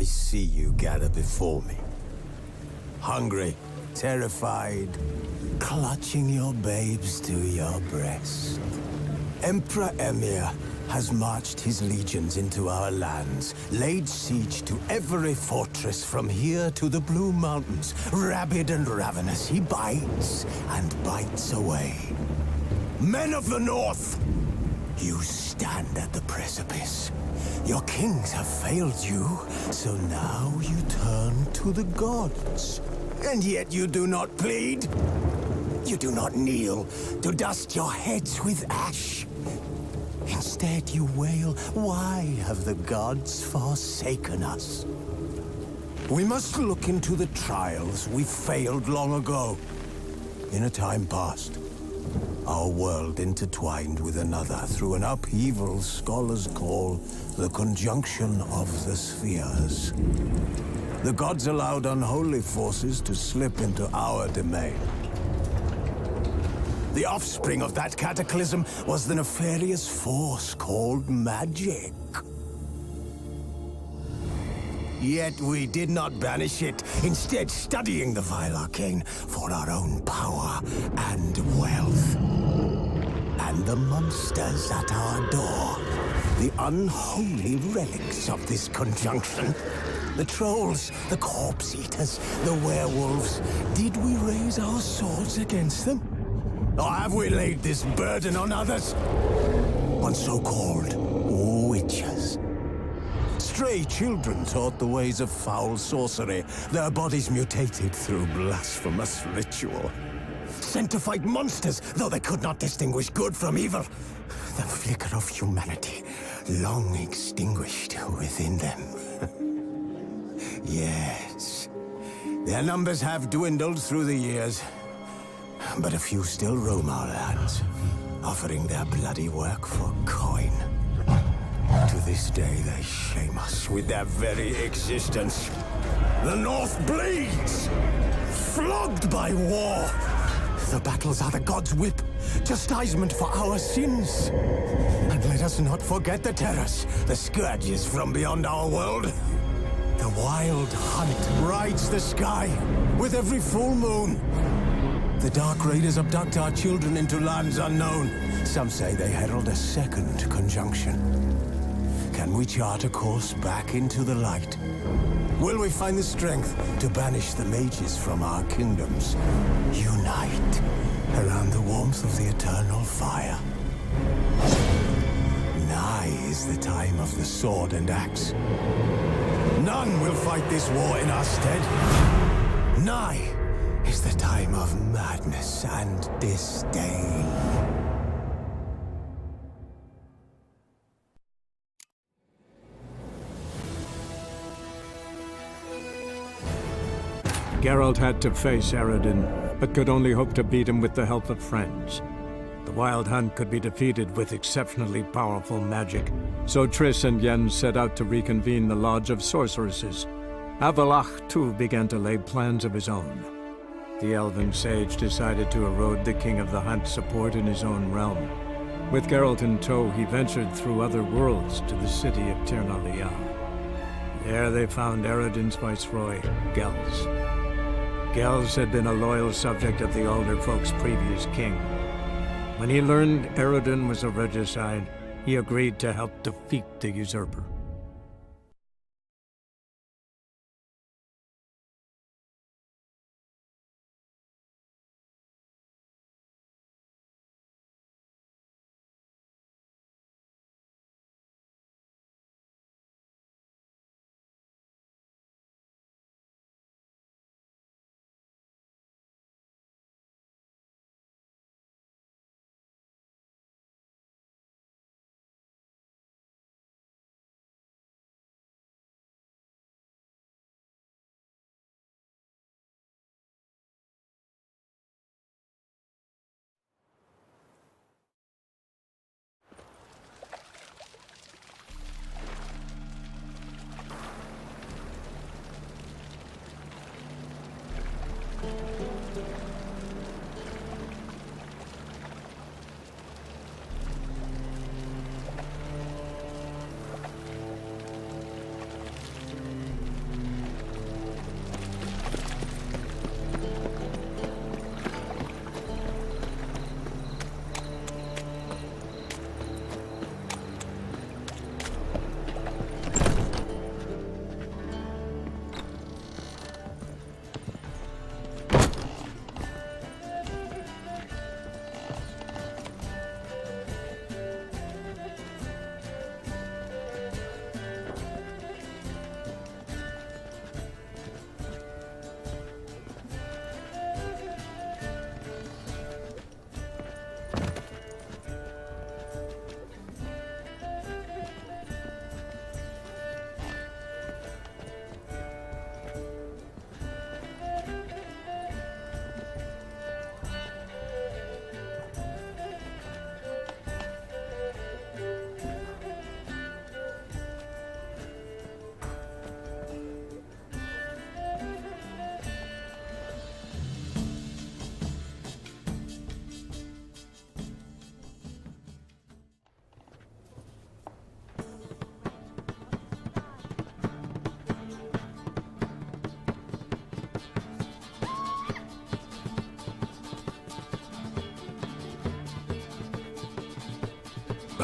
see you gather before me. Hungry, terrified, clutching your babes to your breast. Emperor Emir has marched his legions into our lands, laid siege to every fortress from here to the Blue Mountains. Rabid and ravenous, he bites and bites away. Men of the North, you stand at the precipice. Your kings have failed you, so now you turn to the gods. And yet you do not plead. You do not kneel to dust your heads with ash. Instead you wail, why have the gods forsaken us? We must look into the trials we failed long ago. In a time past, our world intertwined with another through an upheaval scholars call the conjunction of the spheres. The gods allowed unholy forces to slip into our domain. The offspring of that cataclysm was the nefarious force called magic. Yet we did not banish it, instead studying the vile arcane for our own power and wealth. And the monsters at our door, the unholy relics of this conjunction. The trolls, the corpse-eaters, the werewolves. Did we raise our swords against them? Or have we laid this burden on others? On so-called witches. Stray children taught the ways of foul sorcery, their bodies mutated through blasphemous ritual. Sent to fight monsters, though they could not distinguish good from evil. The flicker of humanity, long extinguished within them. Yes, their numbers have dwindled through the years. But a few still roam our lands, offering their bloody work for coin. To this day, they shame us with their very existence. The North bleeds, flogged by war. The battles are the gods' whip, chastisement for our sins. And let us not forget the terrors, the scourges from beyond our world. The wild hunt rides the sky with every full moon. The Dark Raiders abduct our children into lands unknown. Some say they herald a second conjunction. Can we chart a course back into the light? Will we find the strength to banish the mages from our kingdoms? Unite around the warmth of the eternal fire. Nigh is the time of the sword and axe. None will fight this war in our stead. Nigh is the time of madness and disdain. Geralt had to face Eredin, but could only hope to beat him with the help of friends. The Wild Hunt could be defeated with exceptionally powerful magic, so Triss and Yen set out to reconvene the Lodge of Sorceresses. Avallac'h, too, began to lay plans of his own. The elven sage decided to erode the King of the Hunt's support in his own realm. With Geralt in tow, he ventured through other worlds to the city of Tir na Liah. There they found Eredin's viceroy, Gels. Gels had been a loyal subject of the Alderfolk's previous king. When he learned Eredin was a regicide, he agreed to help defeat the usurper.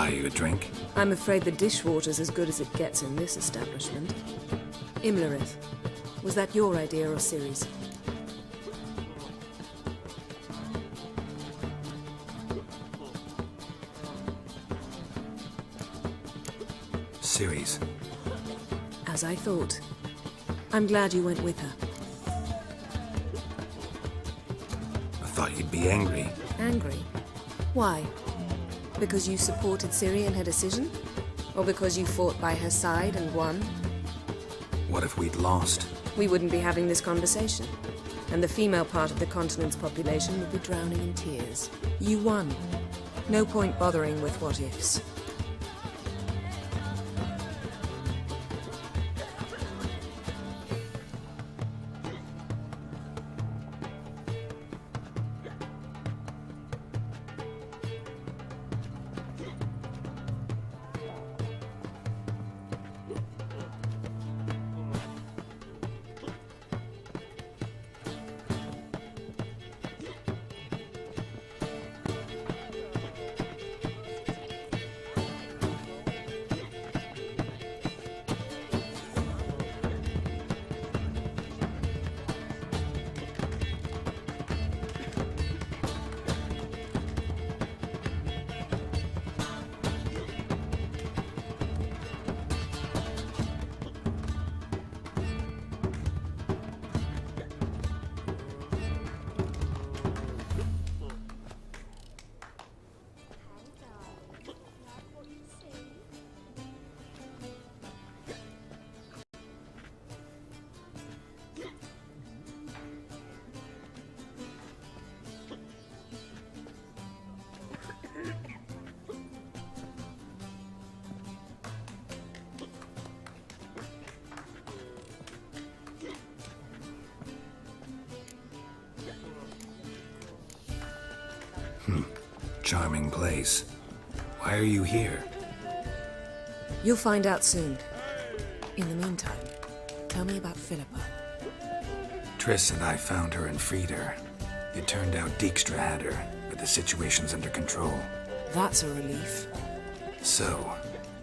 buy you a drink? I'm afraid the dishwater's as good as it gets in this establishment. Imlerith, was that your idea or Ciri's? Ciri's. As I thought. I'm glad you went with her. I thought you'd be angry. Angry? Why? Because you supported Ciri in her decision? Or because you fought by her side and won? What if we'd lost? We wouldn't be having this conversation. And the female part of the continent's population would be drowning in tears. You won. No point bothering with what-ifs. Charming place. Why are you here? You'll find out soon. In the meantime, tell me about Philippa. Triss and I found her and freed her. It turned out Dijkstra had her, but the situation's under control. That's a relief. So,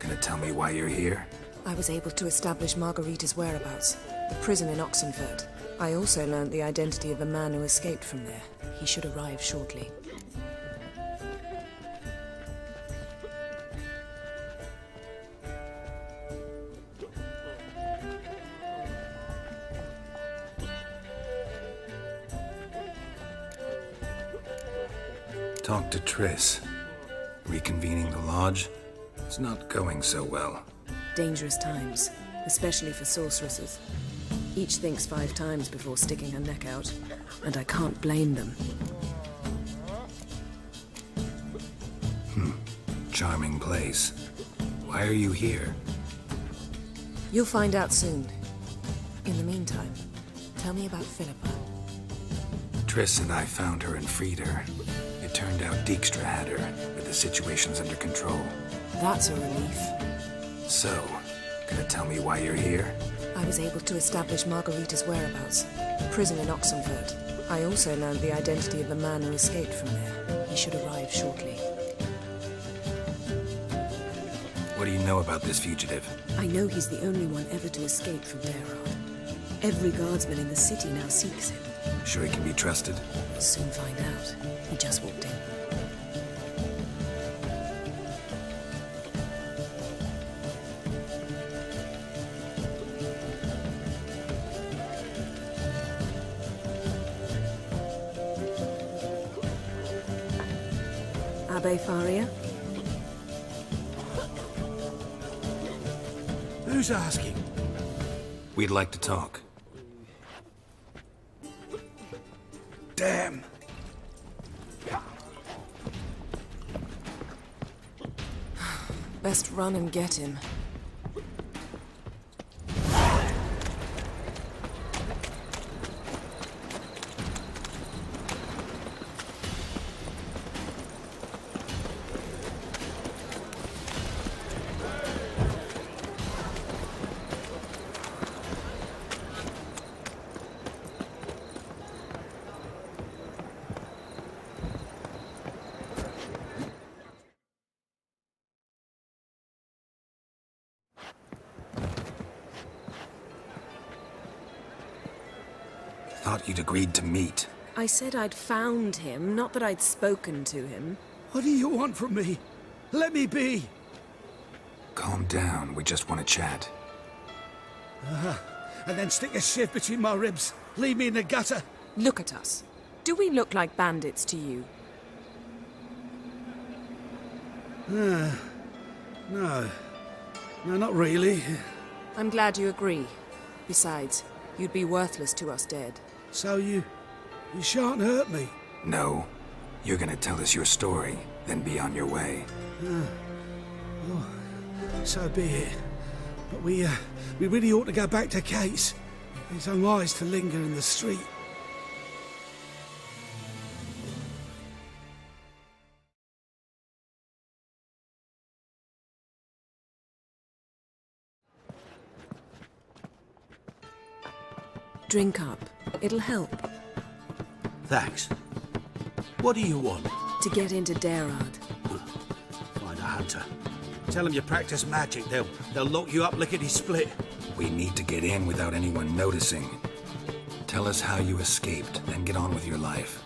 gonna tell me why you're here? I was able to establish Margarita's whereabouts, the prison in Oxenfurt. I also learned the identity of a man who escaped from there. He should arrive shortly. Talk to Triss. Reconvening the lodge? It's not going so well. Dangerous times, especially for sorceresses. Each thinks 5 times before sticking her neck out, and I can't blame them. Charming place. Why are you here? You'll find out soon. In the meantime, tell me about Philippa. Triss and I found her and freed her. It turned out Dijkstra had her, but the situation's under control. That's a relief. So, gonna tell me why you're here? I was able to establish Margarita's whereabouts, the prison in Oxenfurt. I also learned the identity of the man who escaped from there. He should arrive shortly. What do you know about this fugitive? I know he's the only one ever to escape from Derard. Every guardsman in the city now seeks him. Sure he can be trusted? We'll soon find out. He just walked in. Abbe Faria? Who's asking? We'd like to talk. Damn! Best run and get him. thought you'd agreed to meet. I said I'd found him, not that I'd spoken to him. What do you want from me? Let me be! Calm down, we just want to chat. And then stick a sieve between my ribs. Leave me in the gutter. Look at us. Do we look like bandits to you? No. No, not really. I'm glad you agree. Besides, you'd be worthless to us dead. So you shan't hurt me. No. You're gonna tell us your story, then be on your way. So be it. But we really ought to go back to Kate's. It's unwise to linger in the street. Drink up. It'll help. Thanks. What do you want? To get into Derard. Find a hunter. Tell them you practice magic. They'll lock you up lickety-split. We need to get in without anyone noticing. Tell us how you escaped, then get on with your life.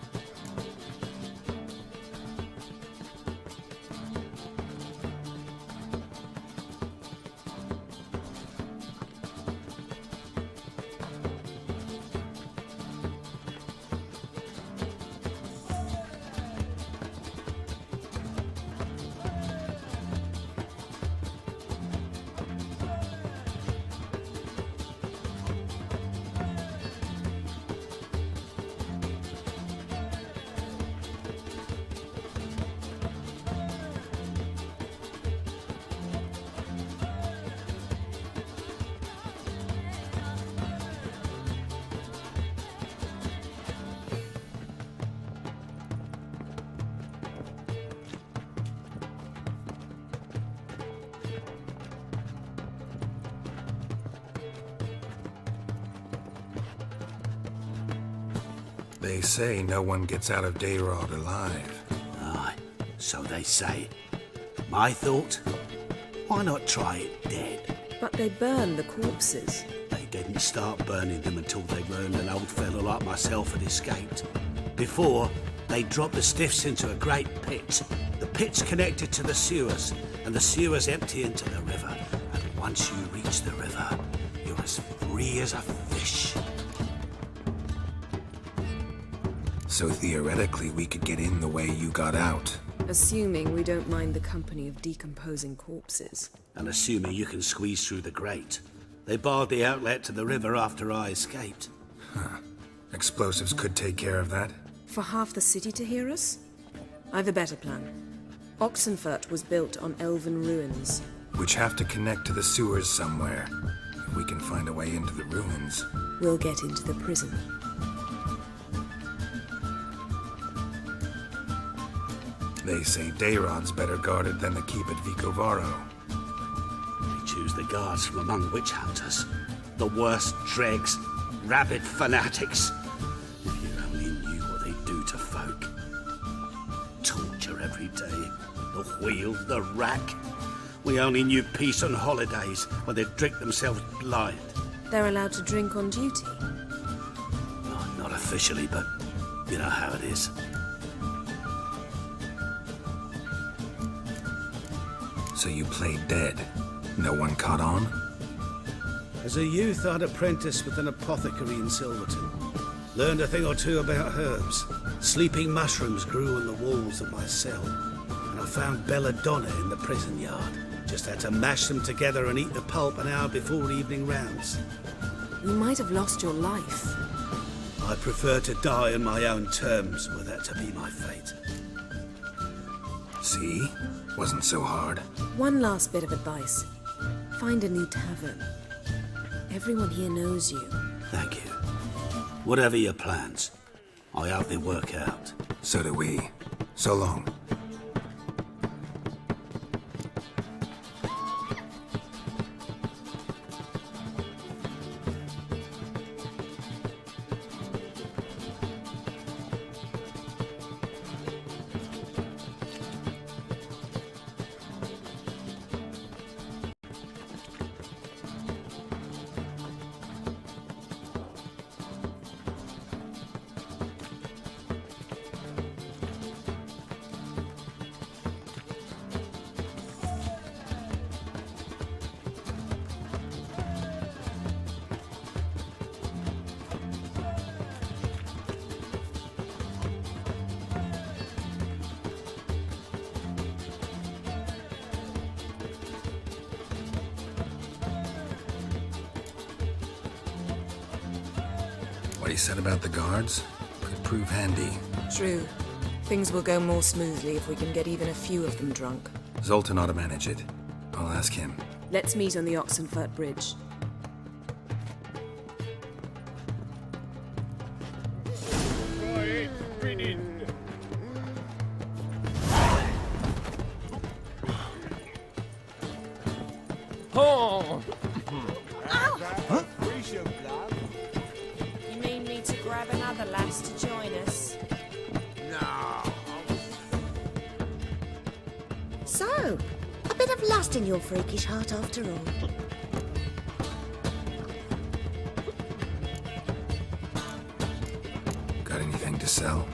They say no one gets out of Derard alive. Aye, so they say. My thought? Why not try it dead? But they burn the corpses. They didn't start burning them until they learned an old fellow like myself had escaped. Before, they dropped the stiffs into a great pit. The pit's connected to the sewers, and the sewers empty into the river. And once you reach the river, you're as free as a fish. So theoretically, we could get in the way you got out. Assuming we don't mind the company of decomposing corpses. And assuming you can squeeze through the grate. They barred the outlet to the river after I escaped. Explosives could take care of that. For half the city to hear us? I've a better plan. Oxenfurt was built on elven ruins. Which have to connect to the sewers somewhere. If we can find a way into the ruins. We'll get into the prison. They say Dayrod's better guarded than the keep at Vicovaro. We choose the guards from among witch hunters. The worst dregs, rabid fanatics. If you only knew what they do to folk. Torture every day. The wheel, the rack. We only knew peace on holidays when they'd drink themselves blind. They're allowed to drink on duty. Oh, not officially, but you know how it is. So you played dead. No one caught on? As a youth, I'd apprenticed with an apothecary in Silverton. Learned a thing or two about herbs. Sleeping mushrooms grew on the walls of my cell. And I found belladonna in the prison yard. Just had to mash them together and eat the pulp an hour before evening rounds. You might have lost your life. I prefer to die on my own terms, were that to be my fate. See? Wasn't so hard. One last bit of advice. Find a new tavern. Everyone here knows you. Thank you. Whatever your plans, I hope they work out. So do we. So long. What he said about the guards could prove handy. True. Things will go more smoothly if we can get even a few of them drunk. Zoltan ought to manage it. I'll ask him. Let's meet on the Oxenfurt Bridge. You mean me to grab another lass to join us? So, a bit of lust in your freakish heart after all. Got anything to sell?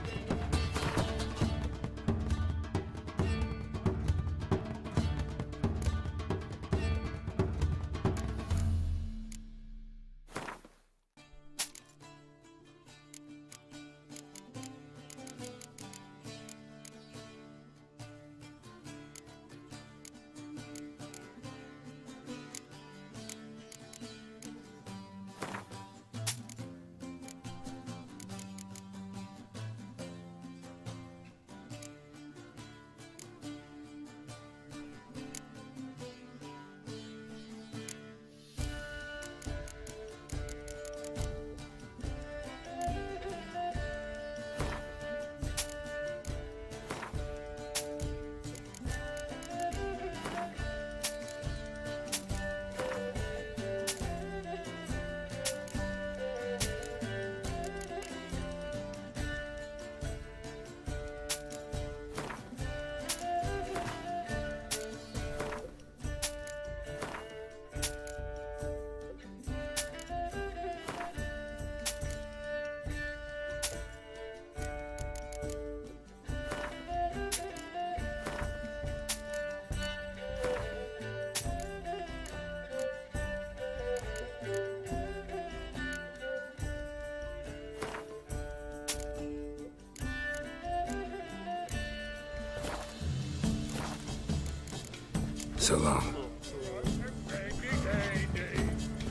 So long.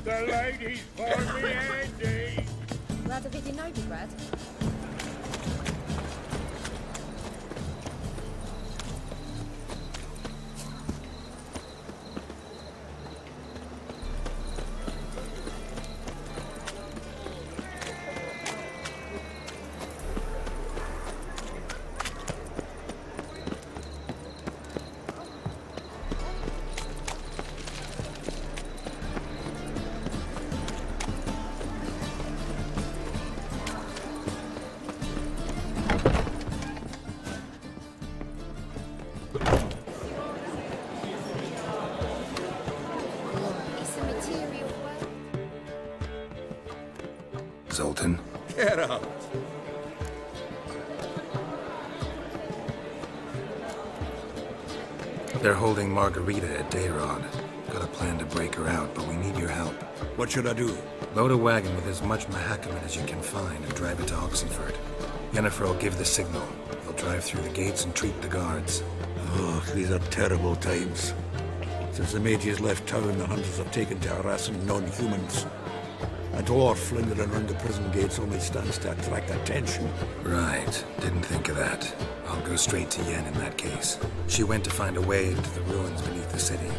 The ladies for me, Andy. Rada vidí Novigrad? Zoltan. Get up. They're holding Margarita at Dayrod. Got a plan to break her out, but we need your help. What should I do? Load a wagon with as much Mahakaman as you can find and drive it to Oxenfurt. Yennefer will give the signal. They'll drive through the gates and treat the guards. Oh, these are terrible times. Since the mages left town, the hunters have taken to harassing non-humans. A dwarf lingering around the prison gates only stands to attract attention. Right. Didn't think of that. I'll go straight to Yen in that case. She went to find a way into the ruins beneath the city.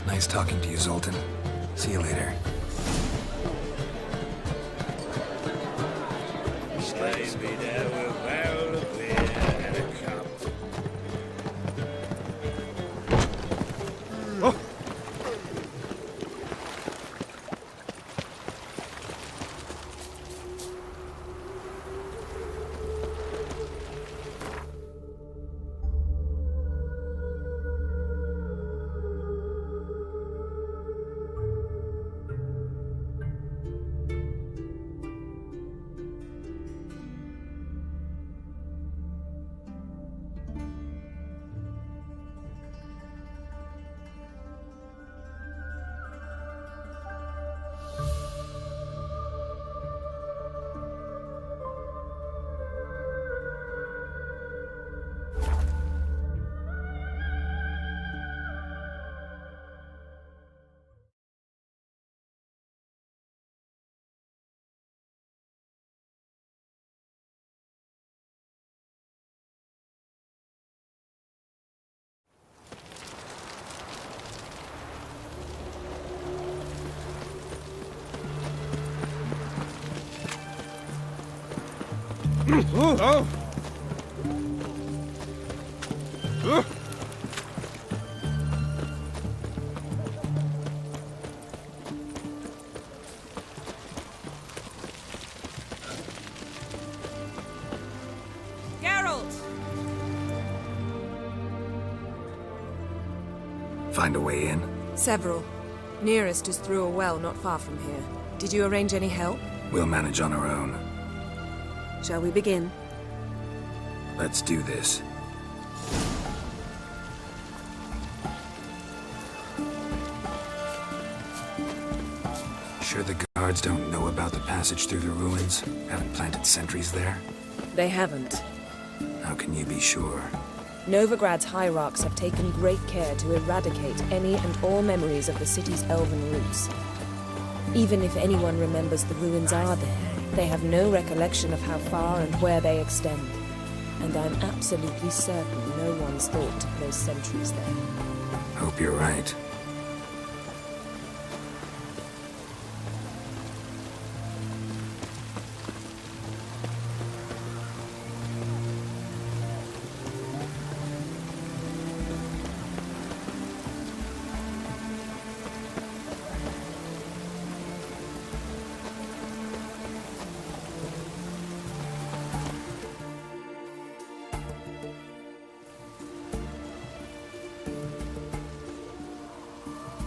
Nice talking to you, Zoltan. See you later. Geralt! Find a way in? Several. Nearest is through a well not far from here. Did you arrange any help? We'll manage on our own. Shall we begin? Let's do this. Sure the guards don't know about the passage through the ruins? Haven't planted sentries there? They haven't. How can you be sure? Novigrad's hierarchs have taken great care to eradicate any and all memories of the city's elven roots. Even if anyone remembers the ruins are there, they have no recollection of how far and where they extend. And I'm absolutely certain no one's thought to place sentries there. Hope you're right.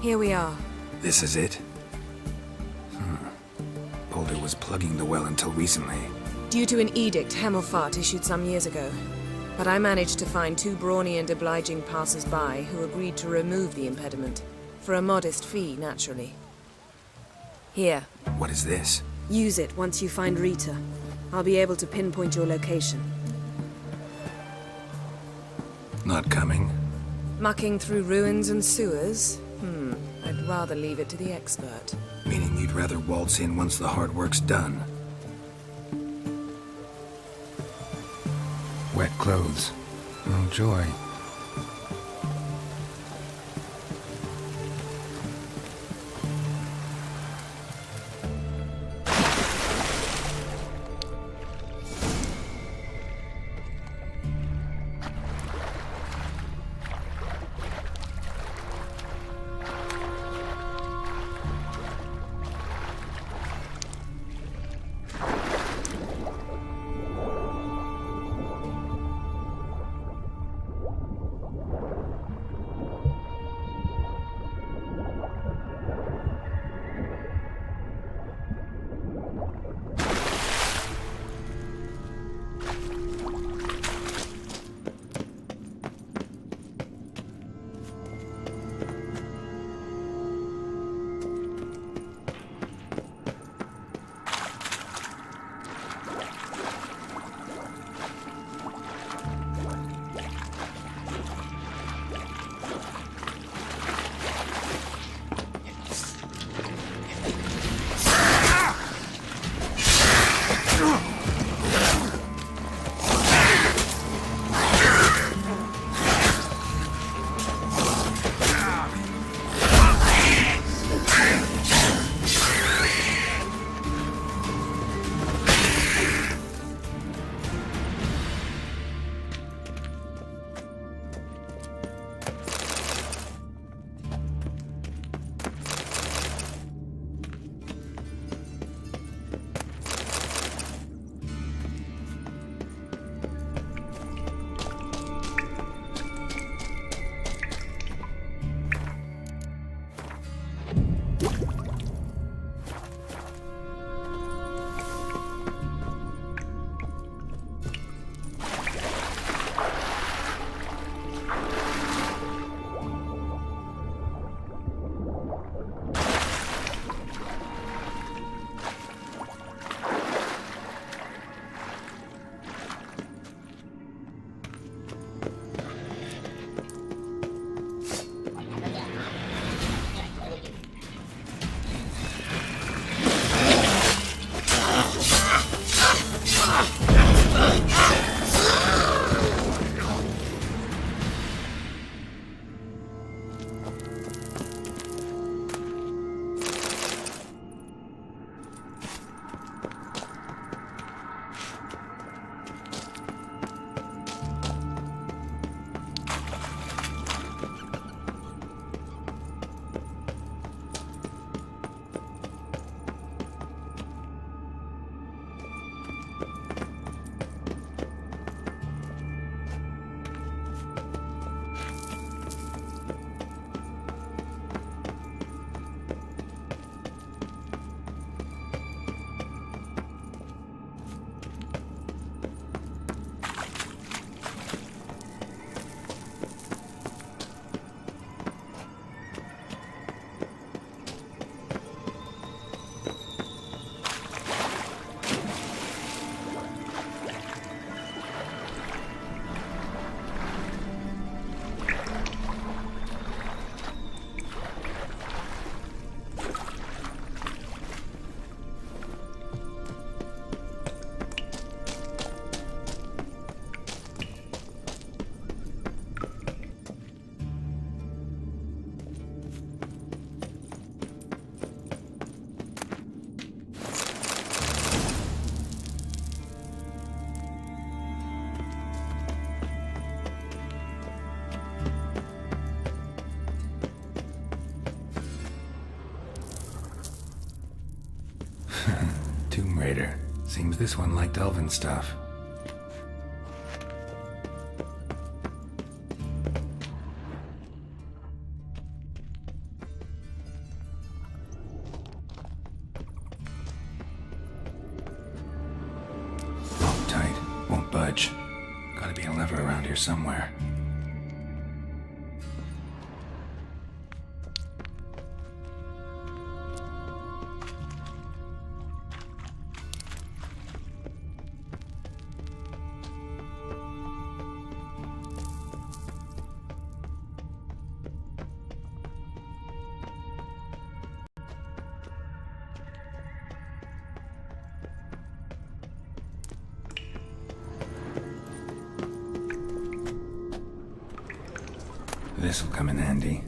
Here we are. This is it? Boulder was plugging the well until recently. Due to an edict Hemelfart issued some years ago. But I managed to find two brawny and obliging passers-by who agreed to remove the impediment. For a modest fee, naturally. Here. What is this? Use it once you find Rita. I'll be able to pinpoint your location. Not coming? Mucking through ruins and sewers? I'd rather leave it to the expert. Meaning you'd rather waltz in once the hard work's done? Wet clothes. Oh, joy. generator. Seems this one liked elven stuff. Locked tight. Won't budge. Gotta be a lever around here somewhere. This'll come in handy.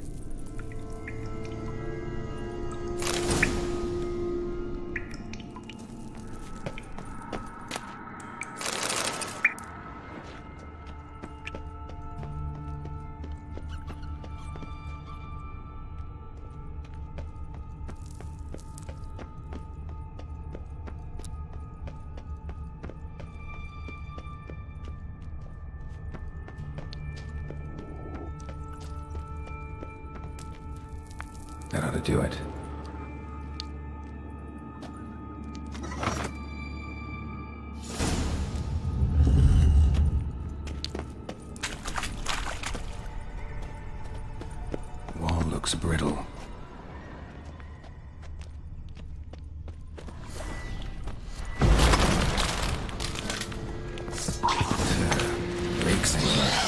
That ought to do it. Wall looks brittle. Breaks in here.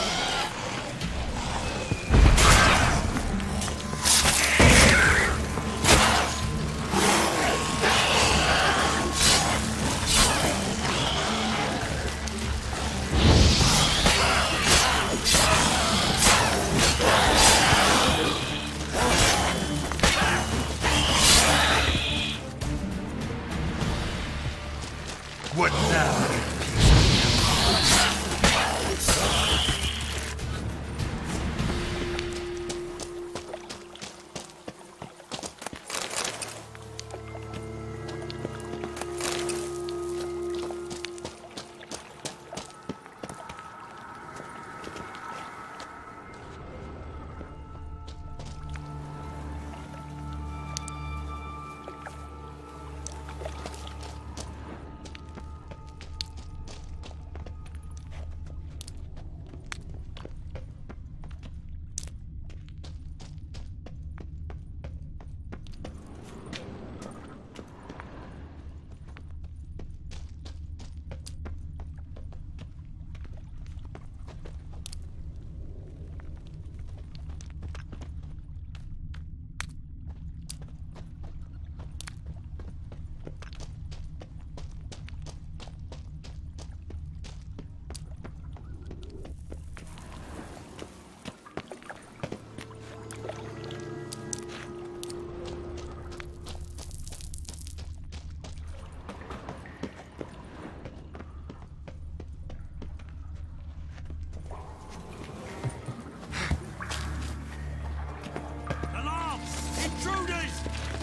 What now?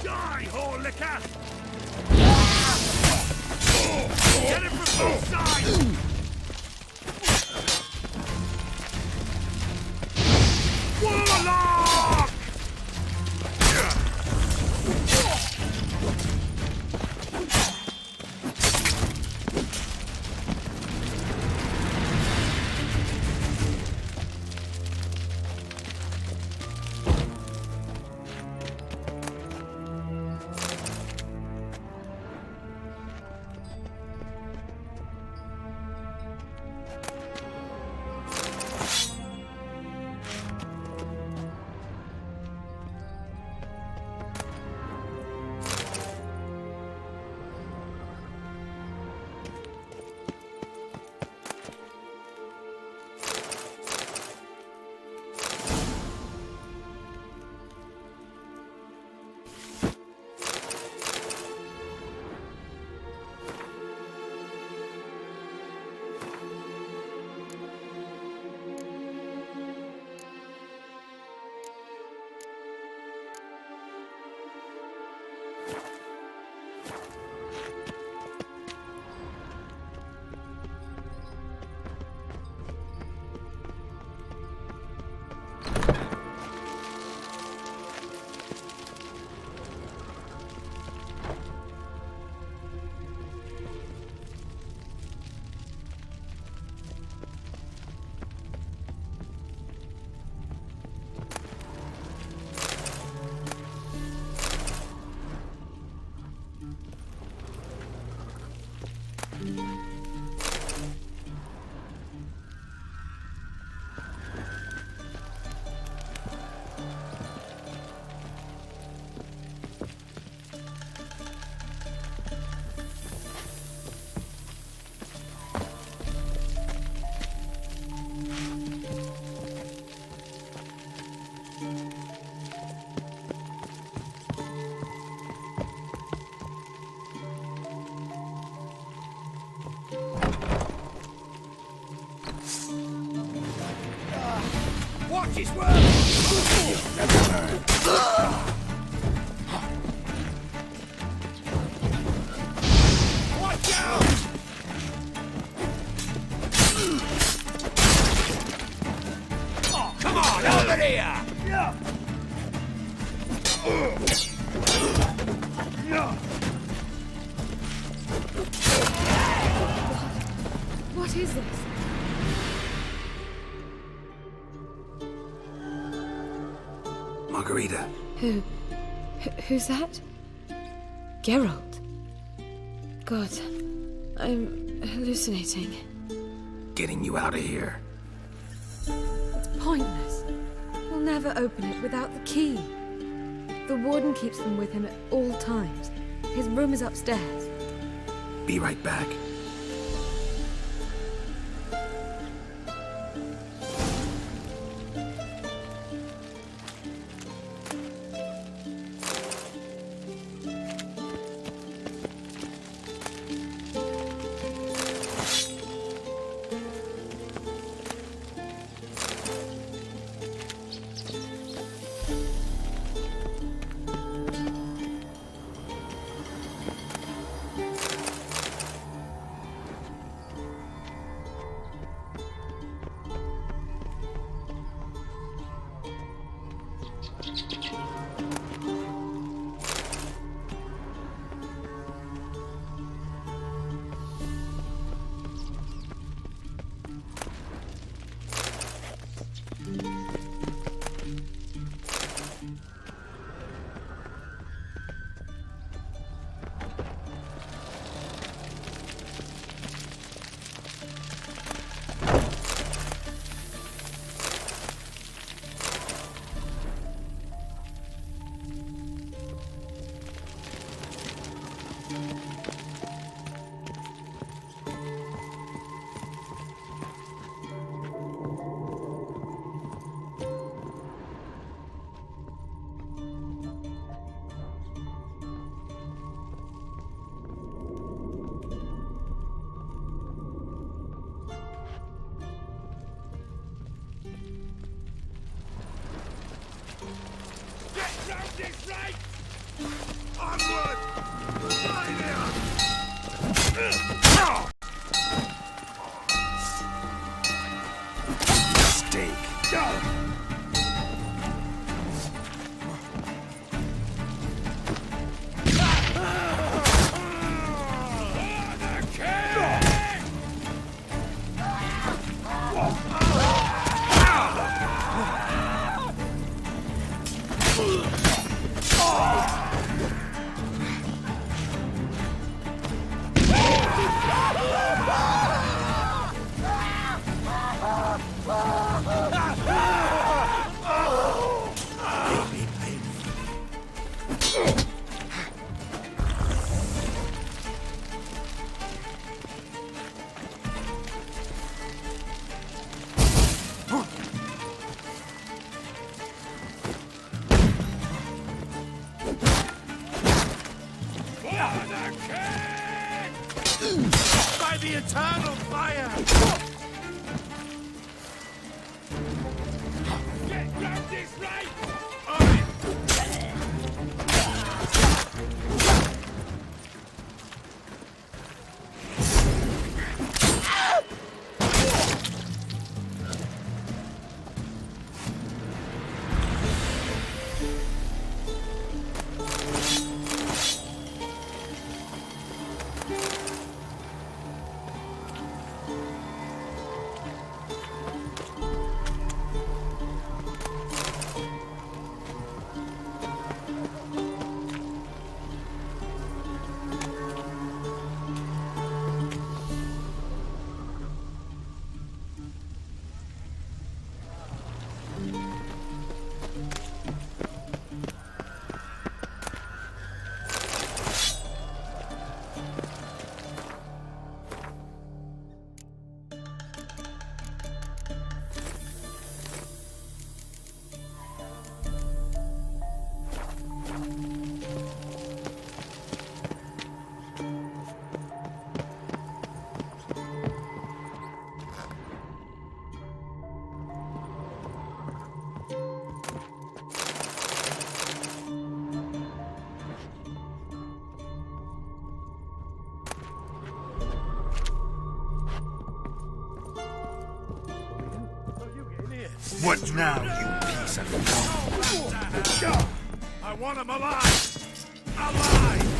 Die, whore liquor! Get it from both sides! Warlock! mages work! You'll never learn. Watch out! Oh, come on, over here! What is this? Margarita. Who's that? Geralt. God, I'm hallucinating. Getting you out of here. It's pointless. We'll never open it without the key. The warden keeps them with him at all times. His room is upstairs. Be right back. By the eternal fire! Grab this right! What now, you piece of... I want him alive! Alive!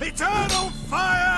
Eternal fire!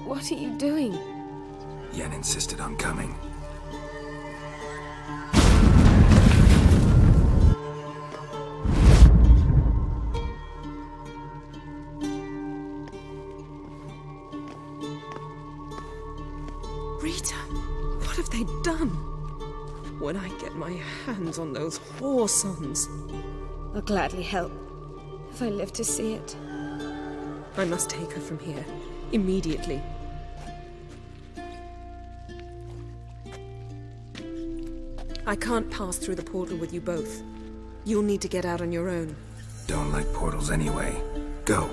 What are you doing? Yen insisted on coming. Rita, what have they done? When I get my hands on those whoresons. I'll gladly help, if I live to see it. I must take her from here, immediately. I can't pass through the portal with you both. You'll need to get out on your own. Don't like portals anyway. Go.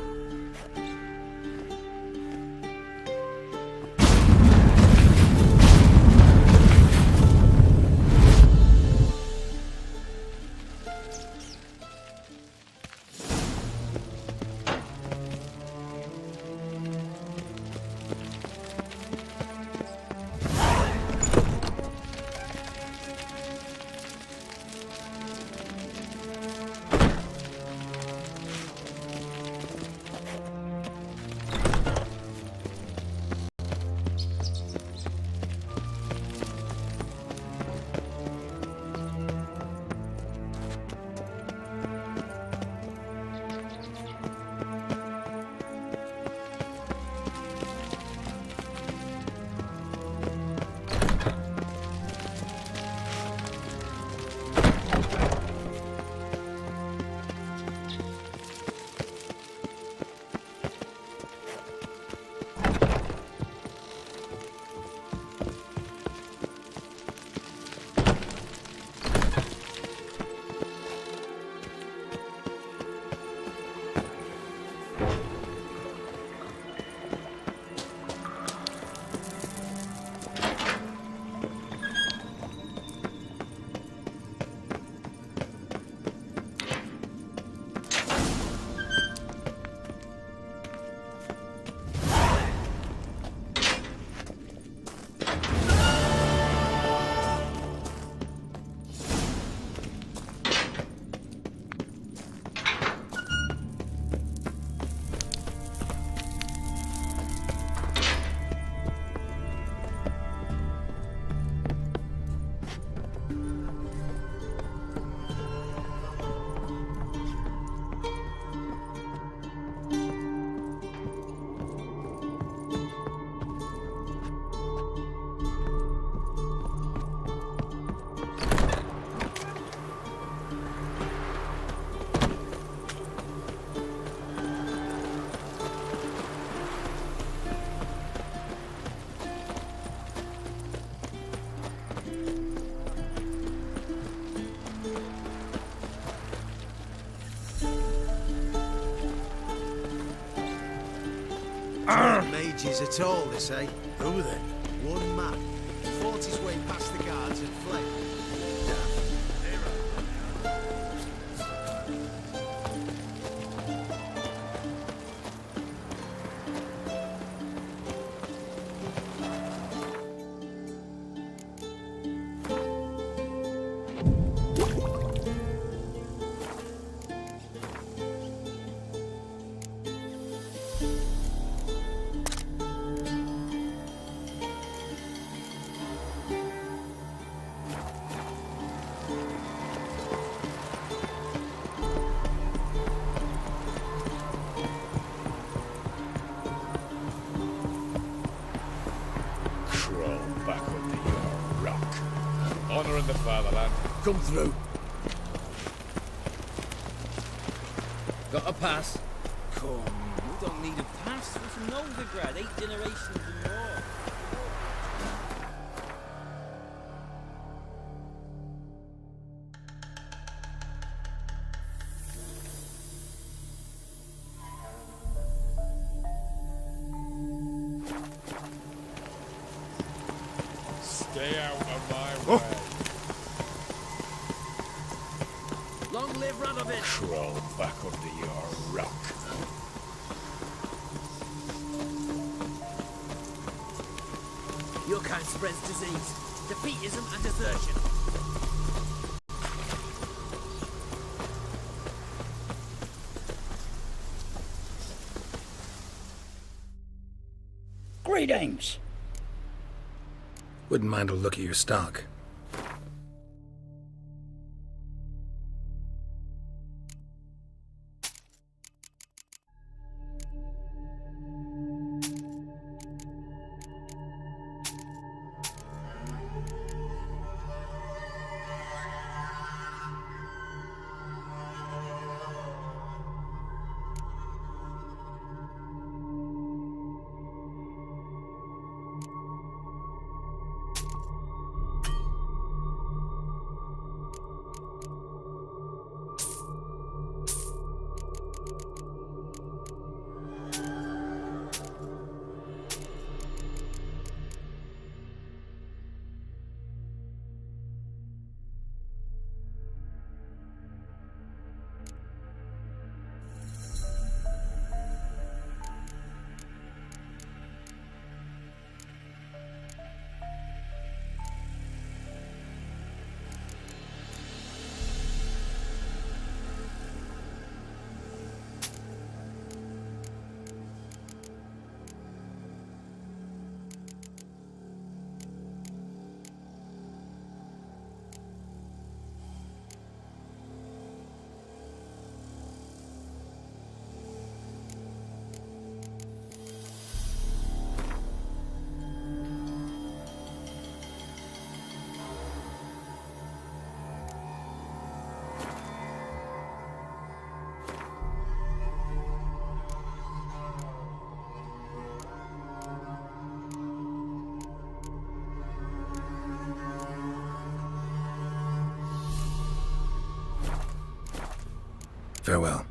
edges at all, they say. Who then? One man fought his way past the guards and fled. Honouring the fatherland. Come through. Got a pass? Come, we don't need a pass. We're from Novigrad, 8 generations and more. Stay out of my way. Long live Radovid! Crawl back under your rock. Your kind spreads disease, defeatism and desertion. Greetings. Wouldn't mind a look at your stock. Farewell.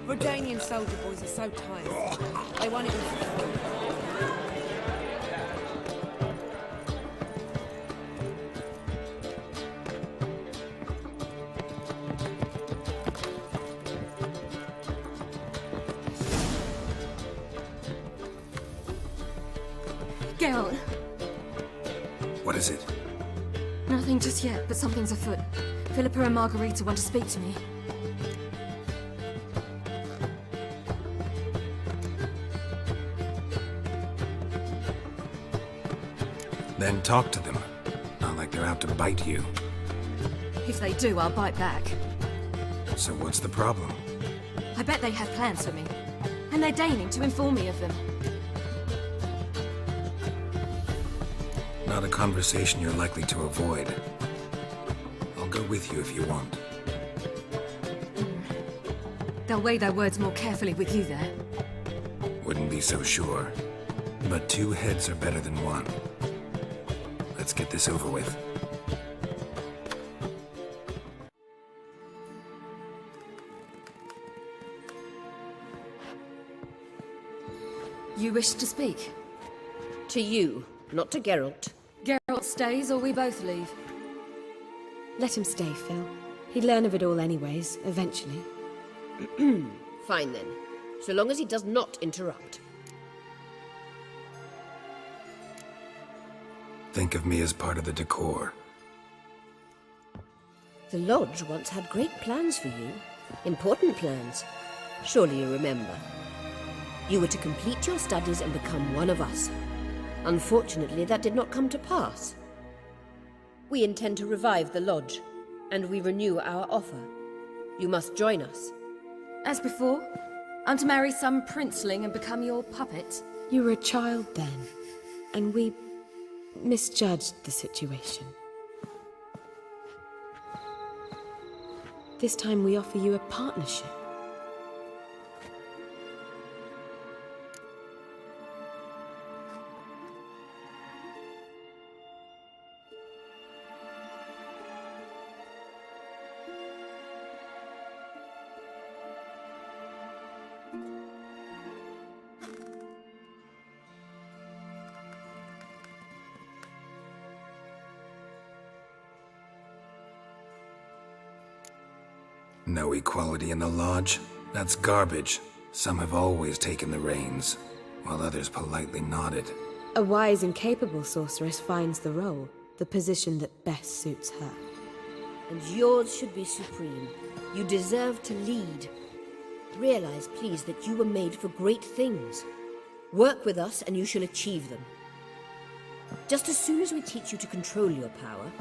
Rodanian soldier boys are so tired. They won't even fulfill. Geralt. What is it? Nothing just yet, but something's afoot. Philippa and Margarita want to speak to me. Then talk to them. Not like they're out to bite you. If they do, I'll bite back. So what's the problem? I bet they have plans for me. And they're deigning to inform me of them. Not a conversation you're likely to avoid. I'll go with you if you want. They'll weigh their words more carefully with you there. Wouldn't be so sure. But two heads are better than one. Let's get this over with. You wish to speak? To you, not to Geralt. Geralt stays or we both leave? Let him stay, Phil. He'd learn of it all anyways, eventually. Fine then. So long as he does not interrupt. Think of me as part of the decor. The Lodge once had great plans for you. Important plans. Surely you remember. You were to complete your studies and become one of us. Unfortunately, that did not come to pass. We intend to revive the Lodge, and we renew our offer. You must join us. As before? I'm to marry some princeling and become your puppet? You were a child then, and we misjudged the situation. This time we offer you a partnership. No equality in the Lodge? That's garbage. Some have always taken the reins, while others politely nodded. A wise and capable sorceress finds the role, the position that best suits her. And yours should be supreme. You deserve to lead. Realize, please, that you were made for great things. Work with us and you shall achieve them. Just as soon as we teach you to control your power,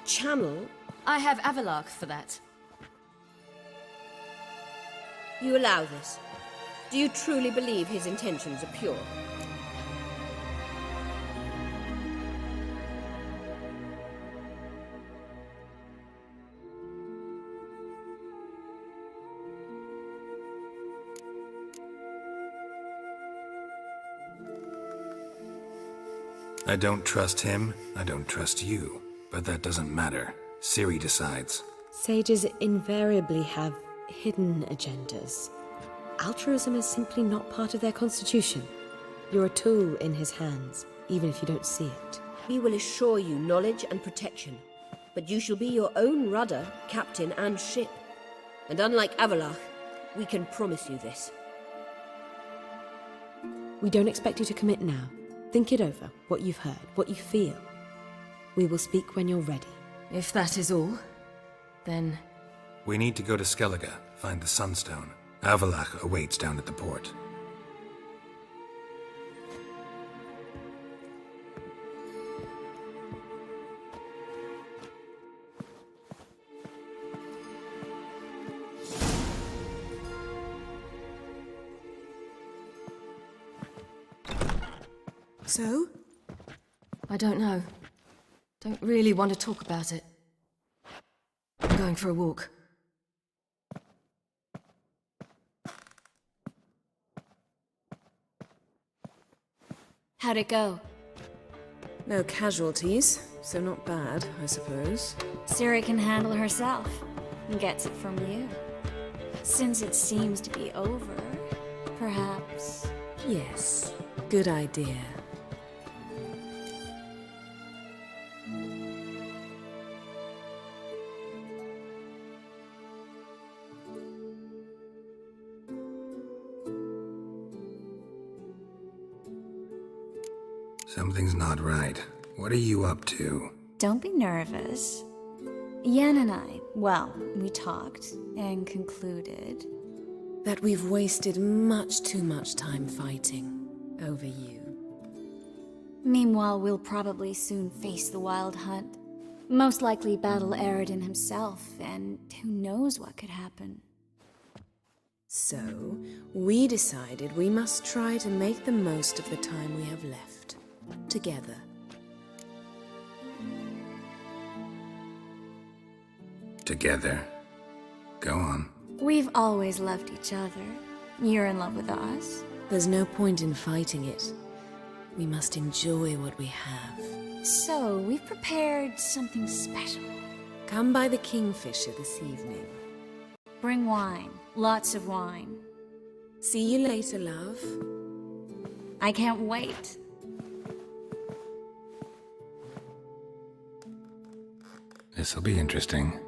channel... I have Avalark for that. You allow this? Do you truly believe his intentions are pure? I don't trust him, I don't trust you. But that doesn't matter. Ciri decides. Sages invariably have hidden agendas. Altruism is simply not part of their constitution. You're a tool in his hands, even if you don't see it. We will assure you knowledge and protection, but you shall be your own rudder, captain, and ship. And unlike Avallach, we can promise you this. We don't expect you to commit now. Think it over, what you've heard, what you feel. We will speak when you're ready. If that is all, then... We need to go to Skellige, find the Sunstone. Avallach awaits down at the port. So? I don't know. Don't really want to talk about it. I'm going for a walk. How'd it go? No casualties, so not bad, I suppose. Ciri can handle herself, and gets it from you. Since it seems to be over, perhaps... Yes, good idea. Something's not right. What are you up to? Don't be nervous. Yen and I, well, we talked and concluded that we've wasted much too much time fighting over you. Meanwhile, we'll probably soon face the Wild Hunt. Most likely battle Aradin himself, and who knows what could happen. So, we decided we must try to make the most of the time we have left. Together. Together? Go on. We've always loved each other. You're in love with us. There's no point in fighting it. We must enjoy what we have. So, we've prepared something special. Come by the Kingfisher this evening. Bring wine. Lots of wine. See you later, love. I can't wait. This'll be interesting.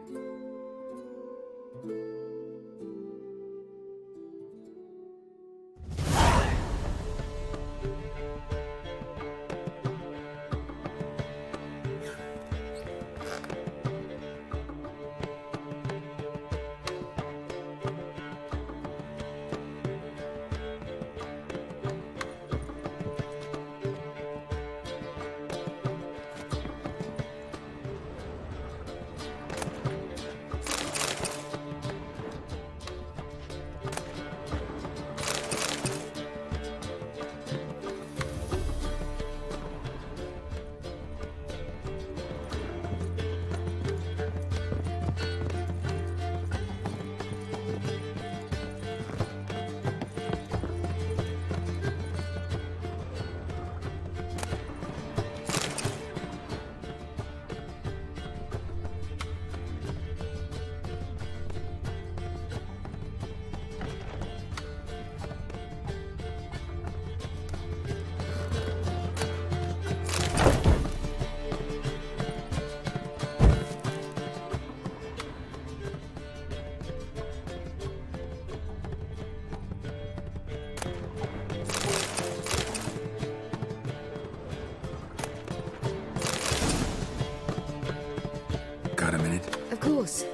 Got a minute? Of course.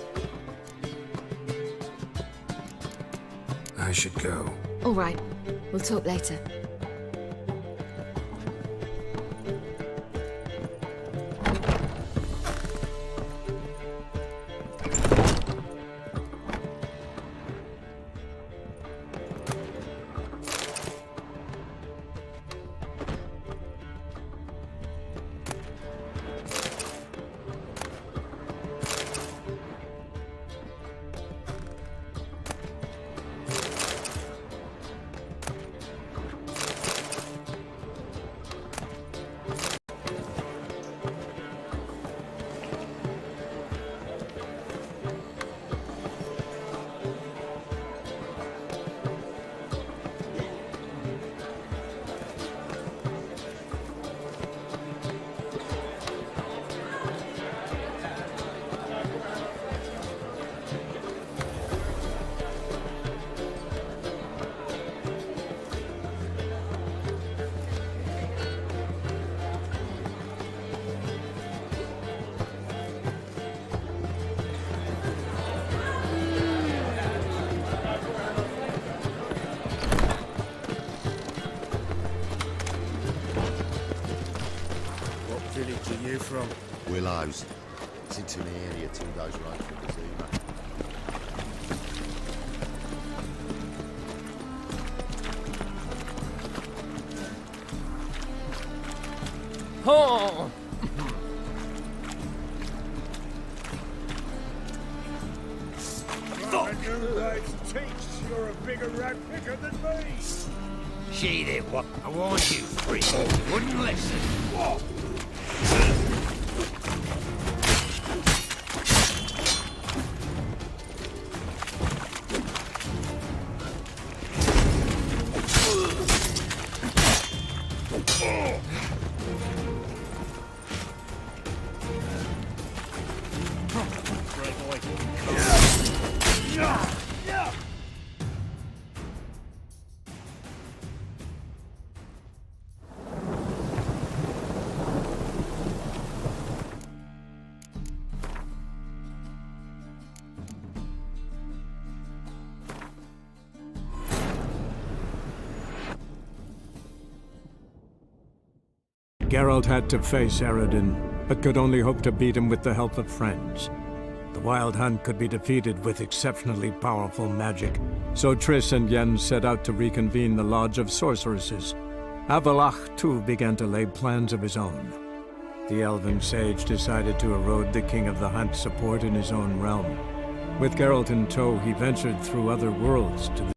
I should go. All right. We'll talk later. village are you from? Willows. It's into an area 2 days right from the Zima. Oh! You're a bigger rat picker than me. She did what? I warned you, freak. You wouldn't listen. What? Geralt had to face Eredin, but could only hope to beat him with the help of friends. The Wild Hunt could be defeated with exceptionally powerful magic, so Triss and Yen set out to reconvene the Lodge of Sorceresses. Avallac'h, too, began to lay plans of his own. The elven sage decided to erode the King of the Hunt's support in his own realm. With Geralt in tow, he ventured through other worlds to the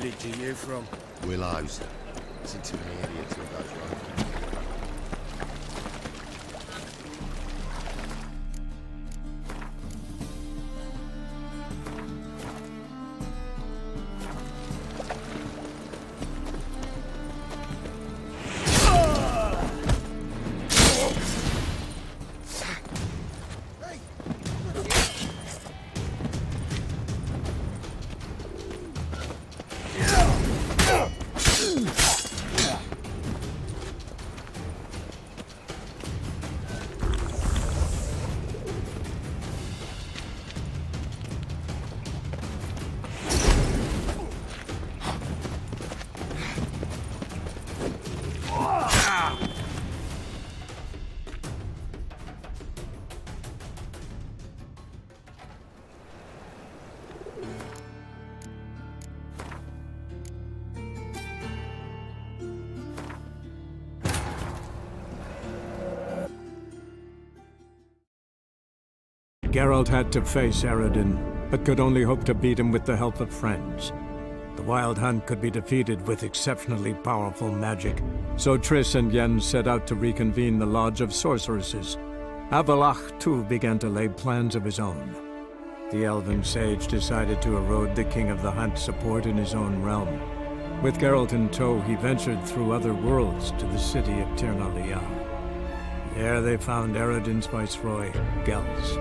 village are you from? Willows. It's into an area 2 days right from the Zima. Geralt had to face Eredin, but could only hope to beat him with the help of friends. The Wild Hunt could be defeated with exceptionally powerful magic, so Triss and Yen set out to reconvene the Lodge of Sorceresses. Avallac'h, too, began to lay plans of his own. The elven sage decided to erode the King of the Hunt's support in his own realm. With Geralt in tow, he ventured through other worlds to the city of Tir na Liah. There they found Eredin's viceroy, Gels.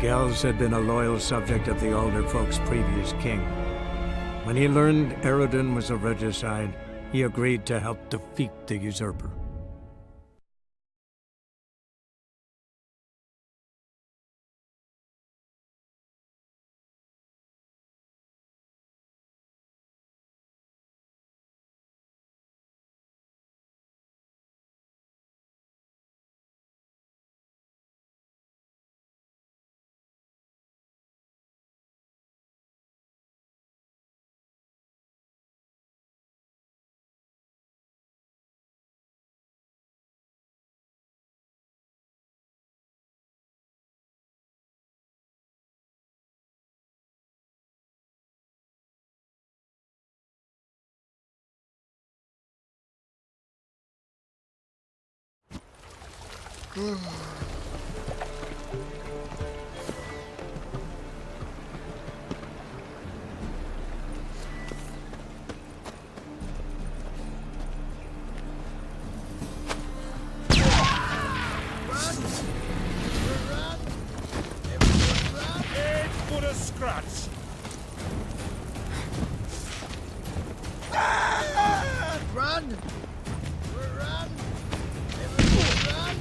Gels had been a loyal subject of the Alder folk's previous king. When he learned Eredin was a regicide, he agreed to help defeat the usurper. Scratch! Run! Run! Everyone run!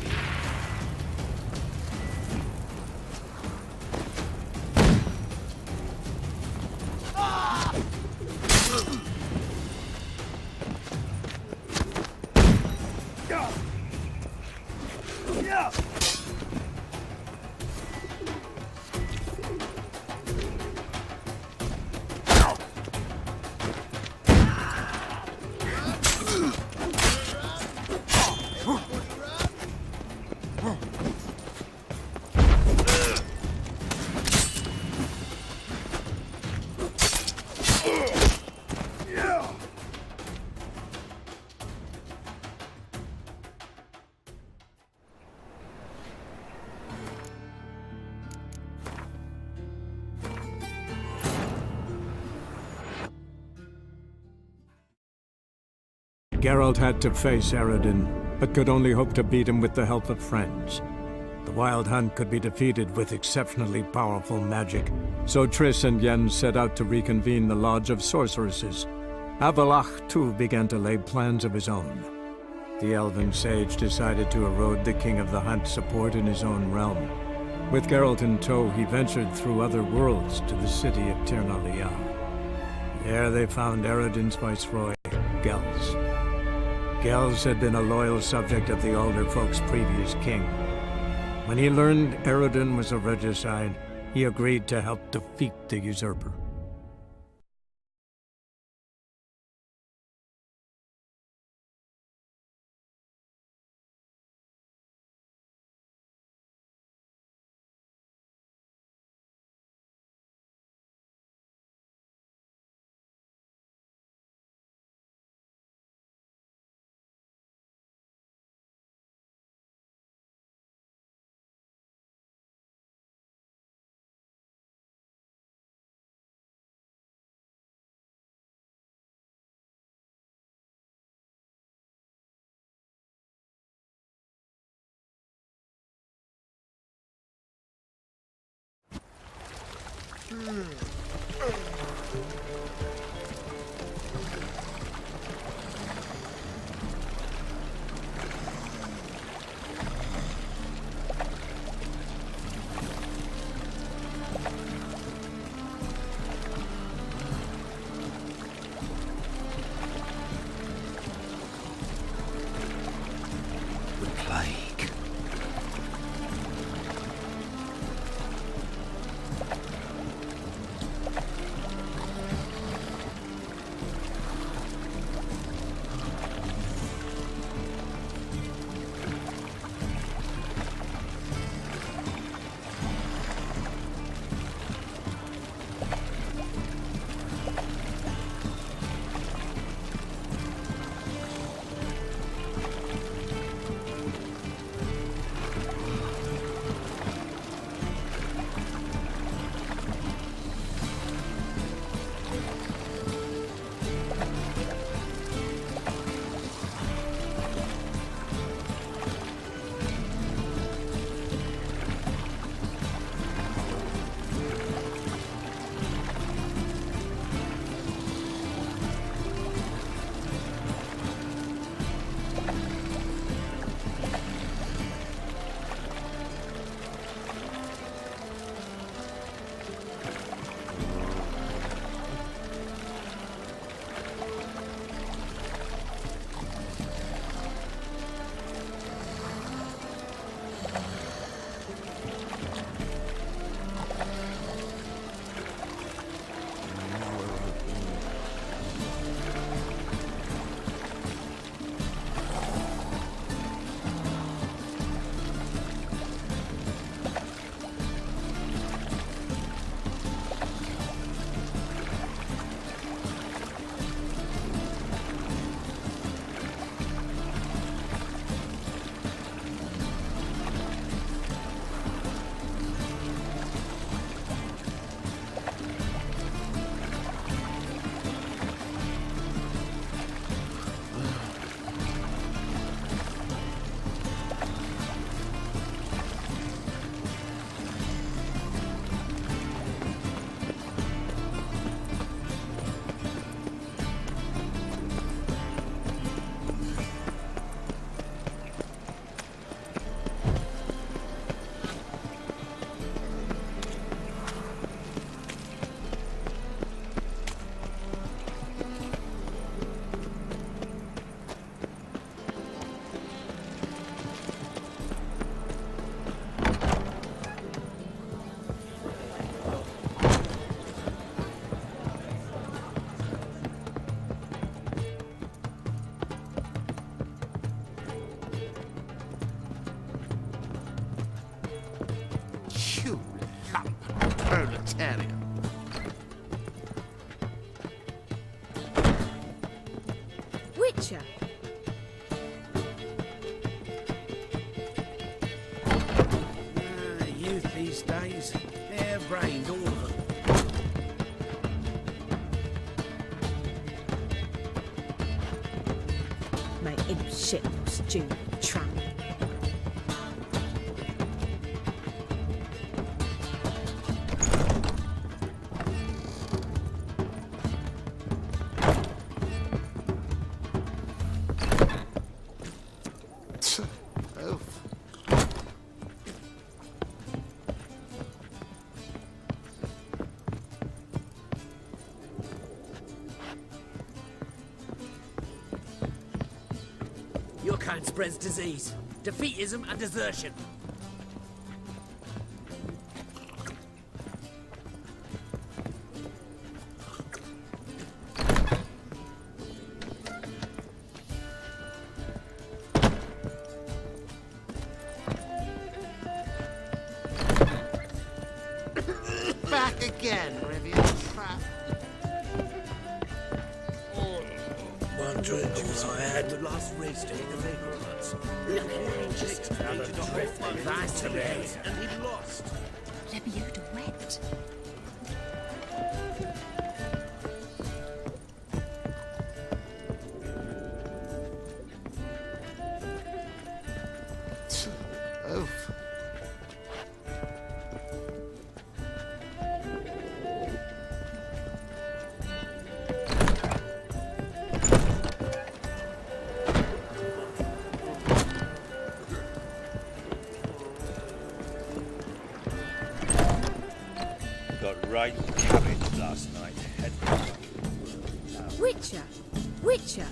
Geralt had to face Eredin, but could only hope to beat him with the help of friends. The Wild Hunt could be defeated with exceptionally powerful magic, so Triss and Yen set out to reconvene the Lodge of Sorceresses. Avallac'h, too, began to lay plans of his own. The elven sage decided to erode the King of the Hunt's support in his own realm. With Geralt in tow, he ventured through other worlds to the city of Tir na Liah. There they found Eredin's viceroy, Gels. Gels had been a loyal subject of the Alder folk's previous king. When he learned Eredin was a regicide, he agreed to help defeat the usurper. area. Witcher! Youth these days, hair-brained, all of them. Make him shit, stupid tramp. Your kind spreads disease, defeatism and desertion. Back again, Rivian Trap. One dream I had the last race day in the Vapor Huts. Just another drift advanced today, and he lost. Lebiota wet. Oof. Got right cabbage last night. Head Witcher! Witcher!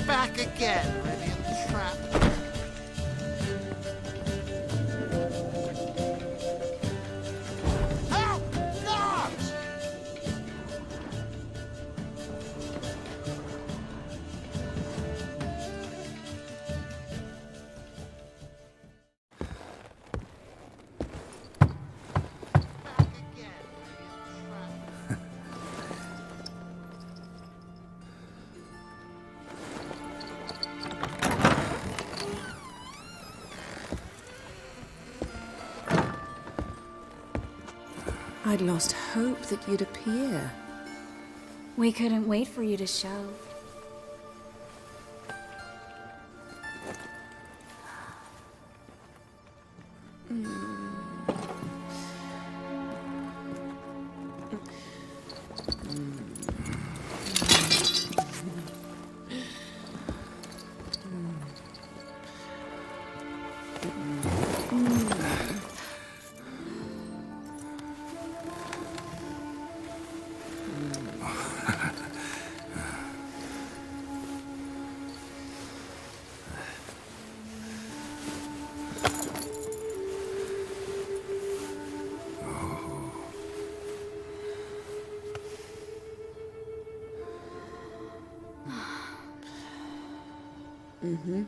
Back again, Rivian Trap. Help! Guards! I'd lost hope that you'd appear. We couldn't wait for you to show. Mm-hmm.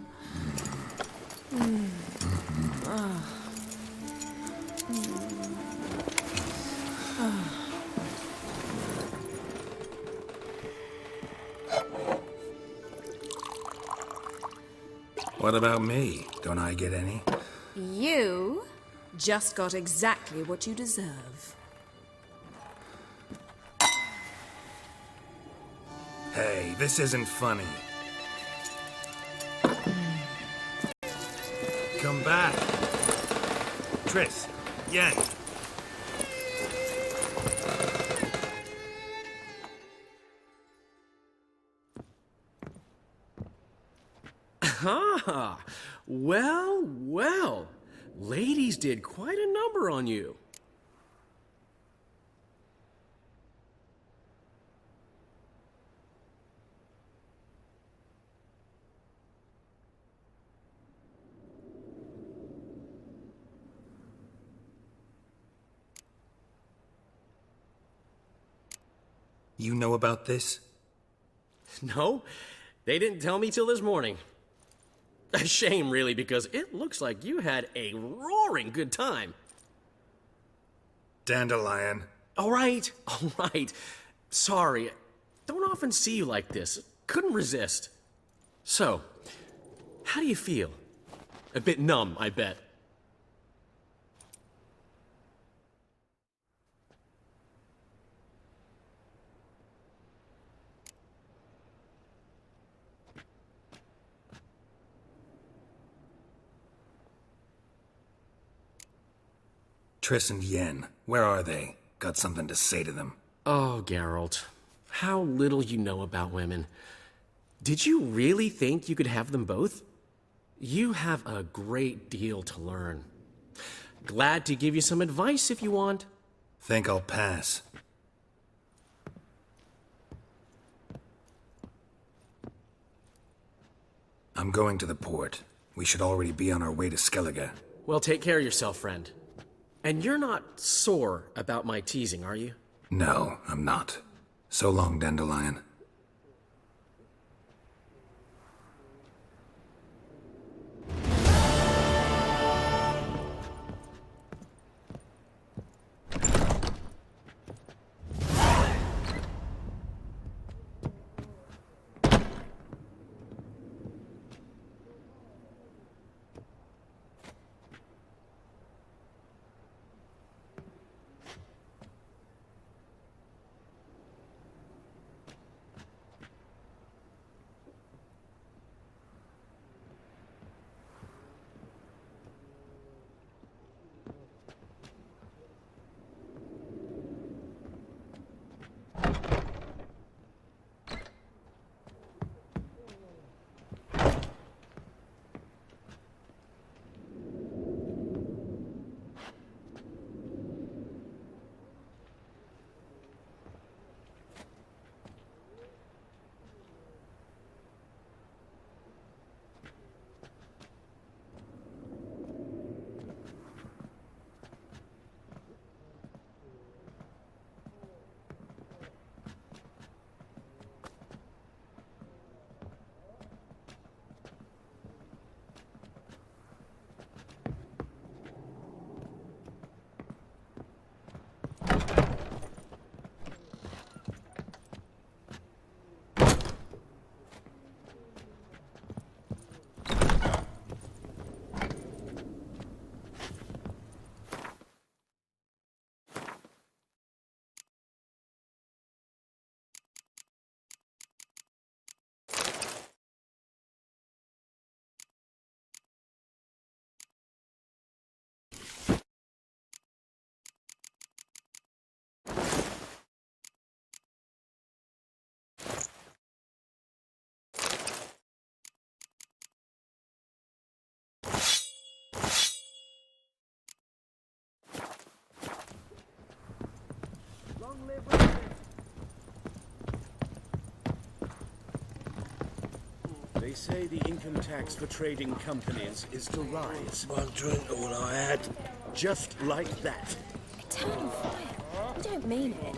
What about me? Don't I get any? You just got exactly what you deserve. Hey, this isn't funny. Come back. Triss, Yen. Ah, well, well. Ladies did quite a number on you. You know about this? No, they didn't tell me till this morning. A shame, really, because it looks like you had a roaring good time. Dandelion. All right. Sorry, don't often see you like this. Couldn't resist. So, how do you feel? A bit numb, I bet. Triss and Yen, where are they? Got something to say to them. Oh, Geralt, how little you know about women. Did you really think you could have them both? You have a great deal to learn. Glad to give you some advice if you want. Think I'll pass. I'm going to the port. We should already be on our way to Skellige. Well, take care of yourself, friend. And you're not sore about my teasing, are you? No, I'm not. So long, Dandelion. They say the income tax for trading companies is to rise. One drink all I had. Just like that. Eternal fire. You don't mean it.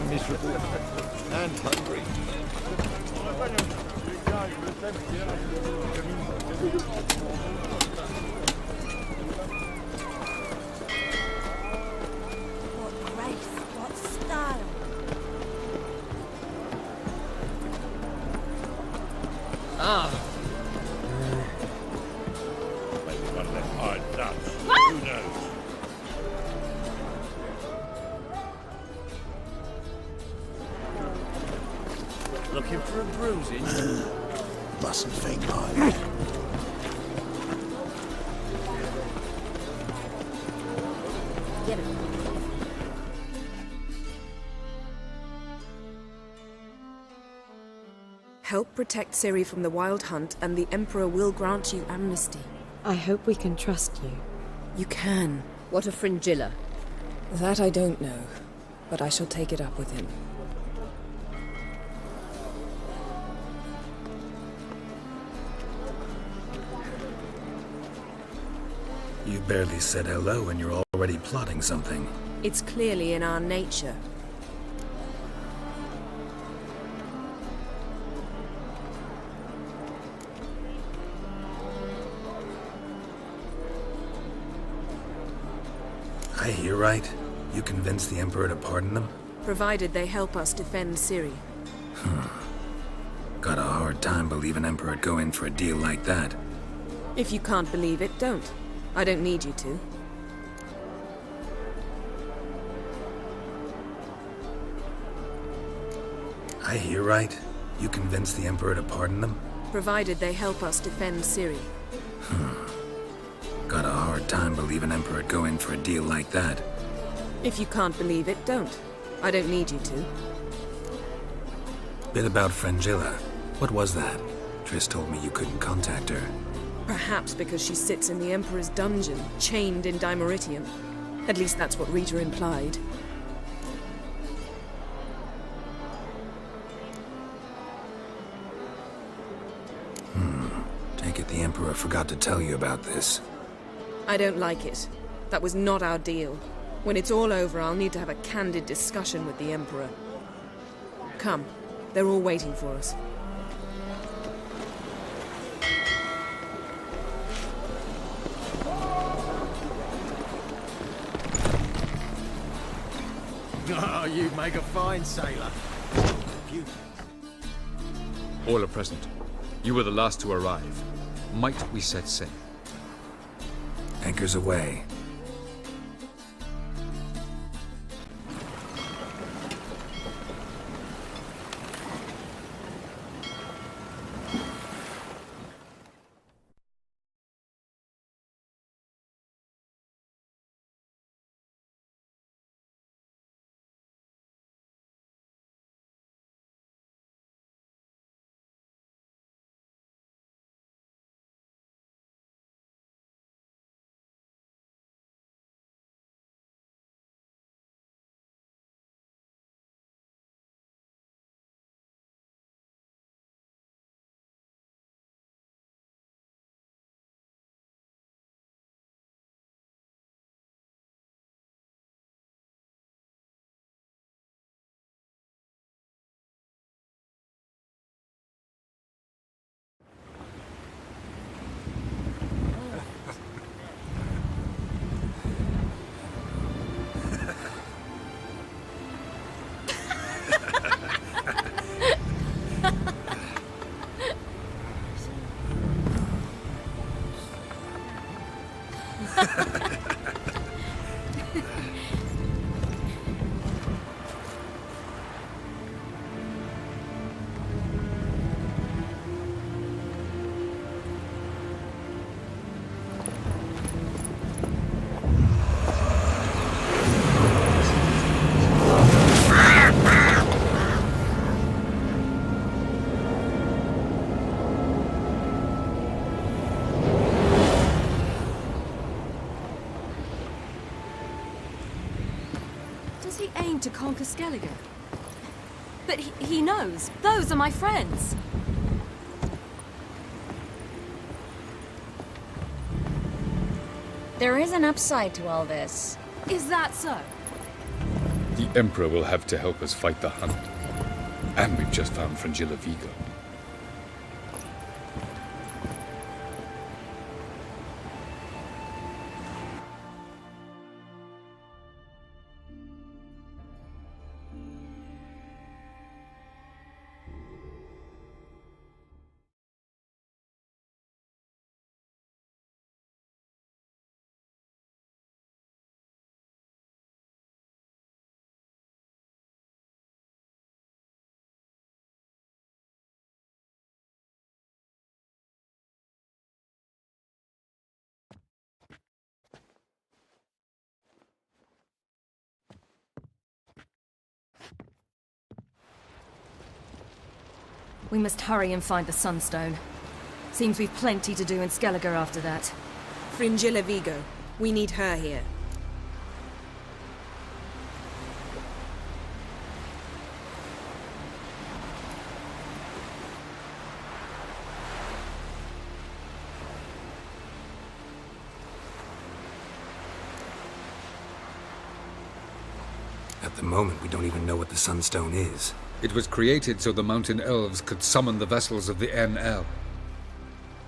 Miserable and hungry. What grace, what style. Maybe one of them hard nuts. Who knows? Looking for a bruising? Mustn't think hard. Get him. Help protect Ciri from the Wild Hunt, and the Emperor will grant you amnesty. I hope we can trust you. You can. What of Fringilla? That I don't know, but I shall take it up with him. You barely said hello and you're already plotting something. It's clearly in our nature. I hear right. You convinced the Emperor to pardon them? Provided they help us defend Ciri. Got a hard time believing Emperor'd go in for a deal like that. If you can't believe it, don't. I don't need you to. I hear right. You convinced the Emperor to pardon them? Provided they help us defend Ciri. Got a hard time believing Emperor'd go in for a deal like that. If you can't believe it, don't. I don't need you to. Bit about Fringilla. What was that? Triss told me you couldn't contact her. Perhaps because she sits in the Emperor's dungeon, chained in Dimeritium. At least that's what Rita implied. Take it the Emperor forgot to tell you about this. I don't like it. That was not our deal. When it's all over, I'll need to have a candid discussion with the Emperor. Come. They're all waiting for us. Oh, you'd make a fine sailor. All are present. You were the last to arrive. Might we set sail? Anchors away. Does he aim to conquer Skellige? But he knows. Those are my friends. There is an upside to all this. Is that so? The Emperor will have to help us fight the Hunt. And we've just found Fringilla Vigo. We must hurry and find the Sunstone. Seems we've plenty to do in Skellige after that. Fringilla Vigo. We need her here. At the moment, we don't even know what the Sunstone is. It was created so the mountain elves could summon the vessels of the NL.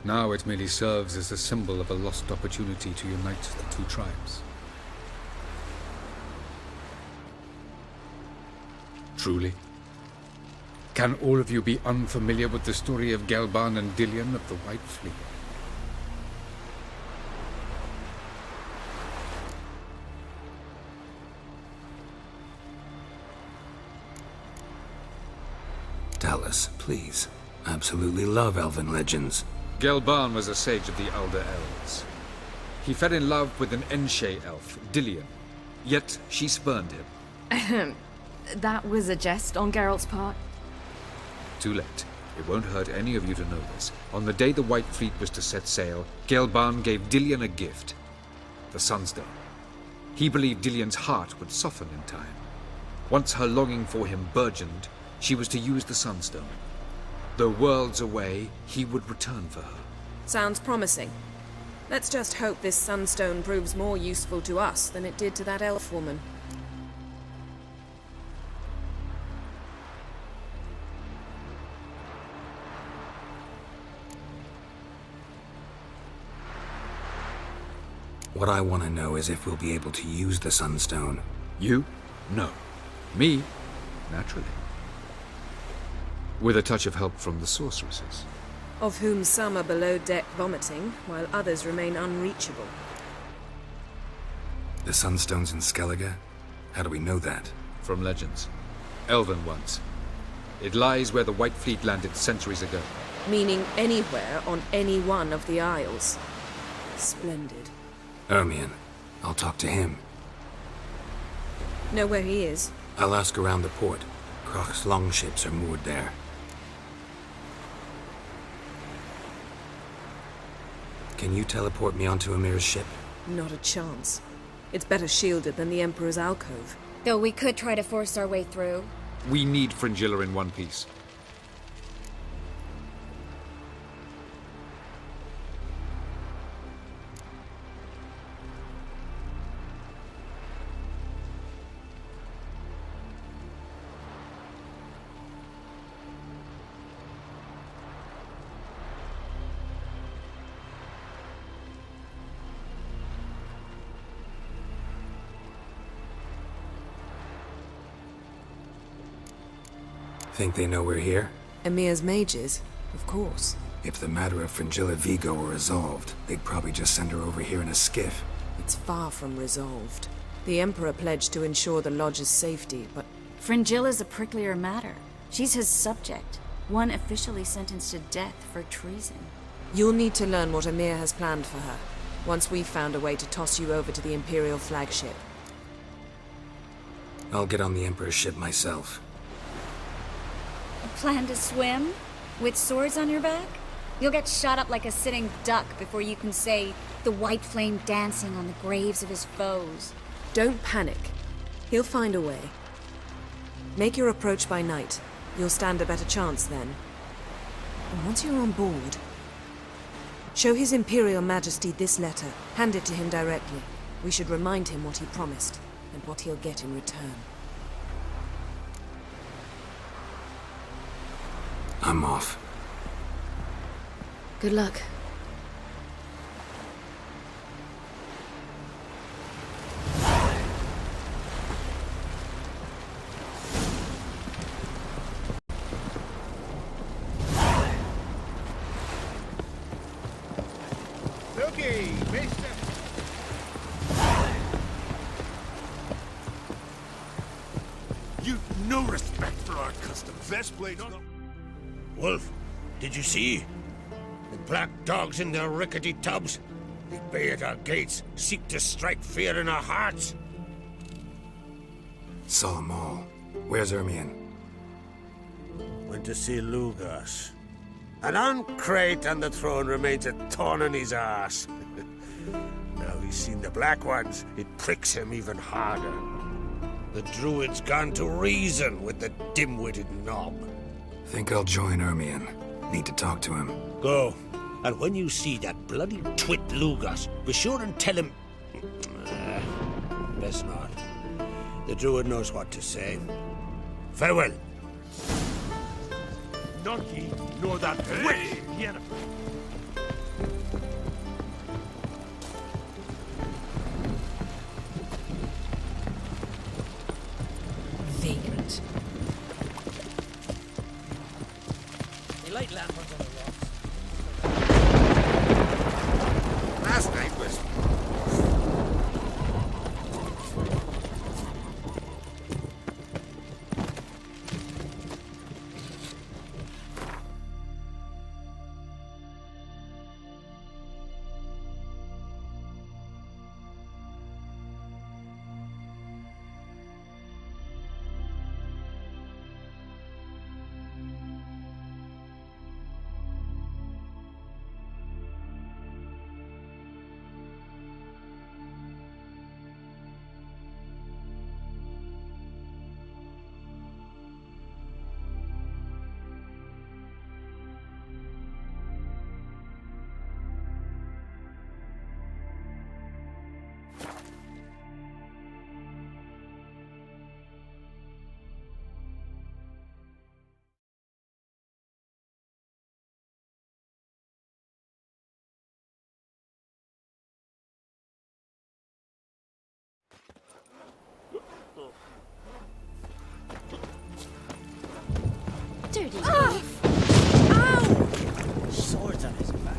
Now it merely serves as a symbol of a lost opportunity to unite the two tribes. Truly? Can all of you be unfamiliar with the story of Gelban and Dillion of the White Fleet? Tell us, please. Absolutely love elven legends. Gelban was a sage of the Elder Elves. He fell in love with an Enshe elf, Dillion. Yet she spurned him. That was a jest on Geralt's part? Too late. It won't hurt any of you to know this. On the day the White Fleet was to set sail, Gelban gave Dillion a gift. The Sunstone. He believed Dillion's heart would soften in time. Once her longing for him burgeoned, she was to use the Sunstone. Though worlds away, he would return for her. Sounds promising. Let's just hope this Sunstone proves more useful to us than it did to that elf woman. What I want to know is if we'll be able to use the Sunstone. You? No. Me? Naturally. With a touch of help from the sorceresses. Of whom some are below deck vomiting, while others remain unreachable. The Sunstone's in Skellige? How do we know that? From legends. Elven ones. It lies where the White Fleet landed centuries ago. Meaning anywhere on any one of the Isles. Splendid. Ermion. I'll talk to him. Know where he is? I'll ask around the port. Croc's longships are moored there. Can you teleport me onto Amir's ship? Not a chance. It's better shielded than the Emperor's alcove. Though we could try to force our way through. We need Fringilla in one piece. Think they know we're here? Emir's mages, of course. If the matter of Fringilla Vigo were resolved, they'd probably just send her over here in a skiff. It's far from resolved. The Emperor pledged to ensure the Lodge's safety, but... Fringilla's a pricklier matter. She's his subject, one officially sentenced to death for treason. You'll need to learn what Emir has planned for her, once we've found a way to toss you over to the Imperial flagship. I'll get on the Emperor's ship myself. Plan to swim? With swords on your back? You'll get shot up like a sitting duck before you can say the white flame dancing on the graves of his foes. Don't panic. He'll find a way. Make your approach by night. You'll stand a better chance then. And once you're on board, show His Imperial Majesty this letter. Hand it to him directly. We should remind him what he promised, and what he'll get in return. I'm off. Good luck. Looky, mister. You've no respect for our customs. Best blades not... Wolf, did you see? The black dogs in their rickety tubs. They bay at our gates, seek to strike fear in our hearts. Saw 'em all. Where's Ermion? Went to see Lugas. An uncrate on the throne remains a thorn in his arse. Now he's seen the Black Ones, it pricks him even harder. The Druid's gone to reason with the dim-witted knob. Think I'll join Ermion. Need to talk to him. Go. And when you see that bloody twit Lugas, be sure and tell him... best not. The Druid knows what to say. Farewell. None ye nor that witch, Yennefer. Vagrant. They light lanterns on the rocks. Last night was... Dirty. Ow! Swords on his back.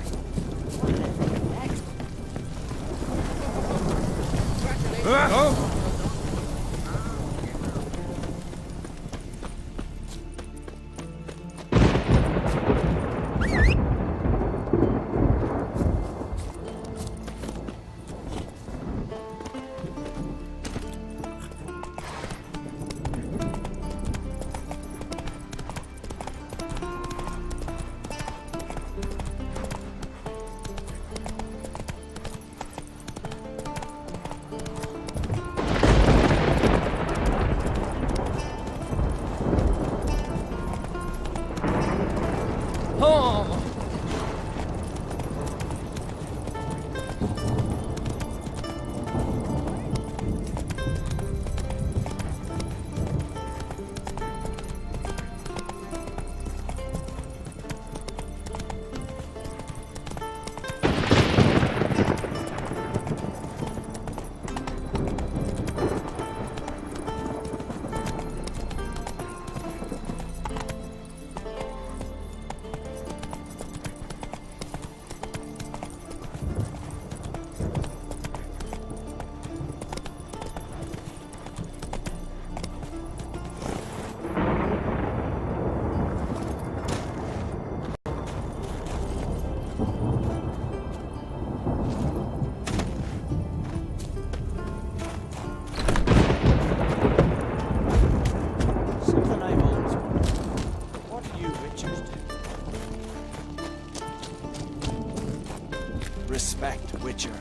Respect, Witcher. And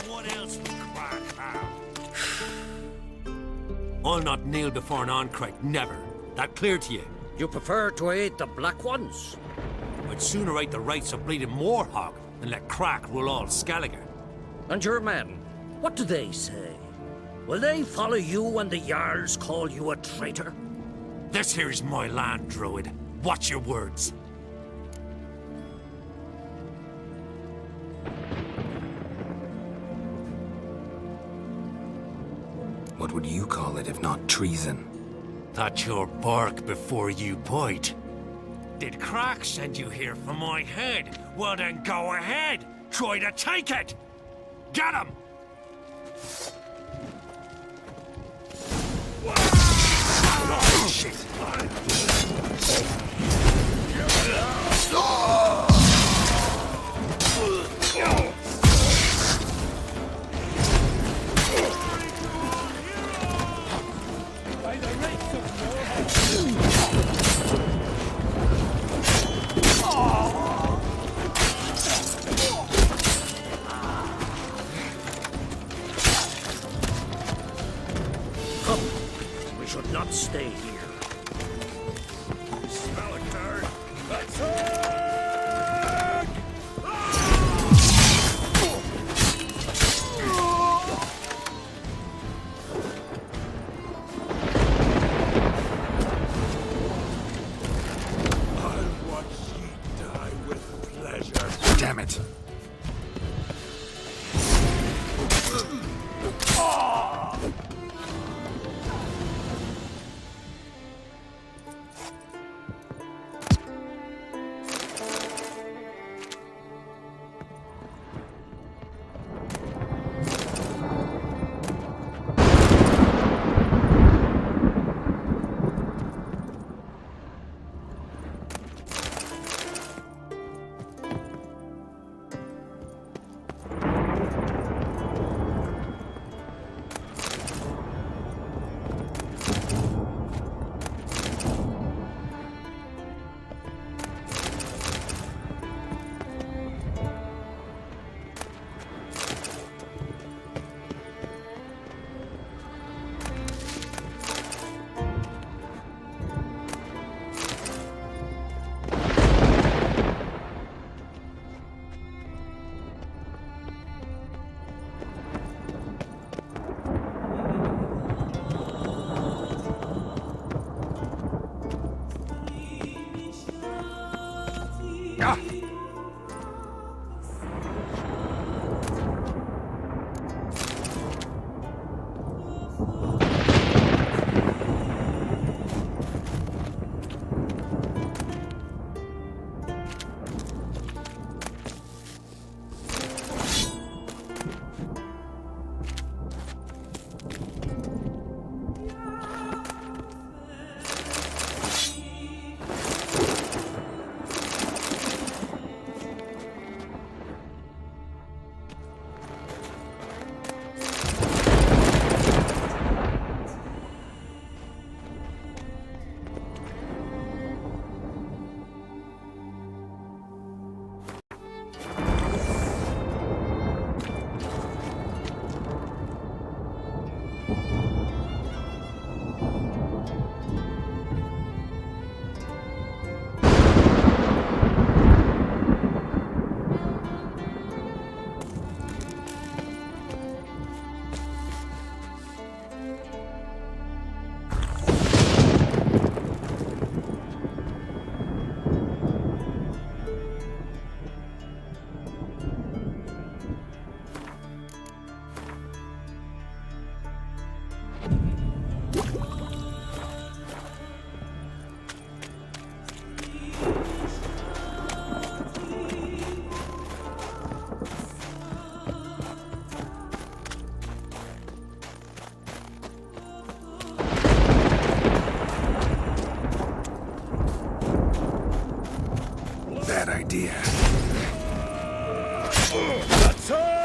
what else would Crack have? I'll not kneel before an Oncrite, never. That clear to you? You prefer to aid the Black Ones? I'd sooner aid the rights of bleeding Moorhog than let Crack rule all Skellige. And your men, what do they say? Will they follow you when the Jarls call you a traitor? This here's my land, Druid. Watch your words. What would you call it if not treason? That's your bark before you bite. Did Crack send you here for my head? Well then go ahead. Try to take it. Get him! Oh, shit. damn it! Bad idea. Attack!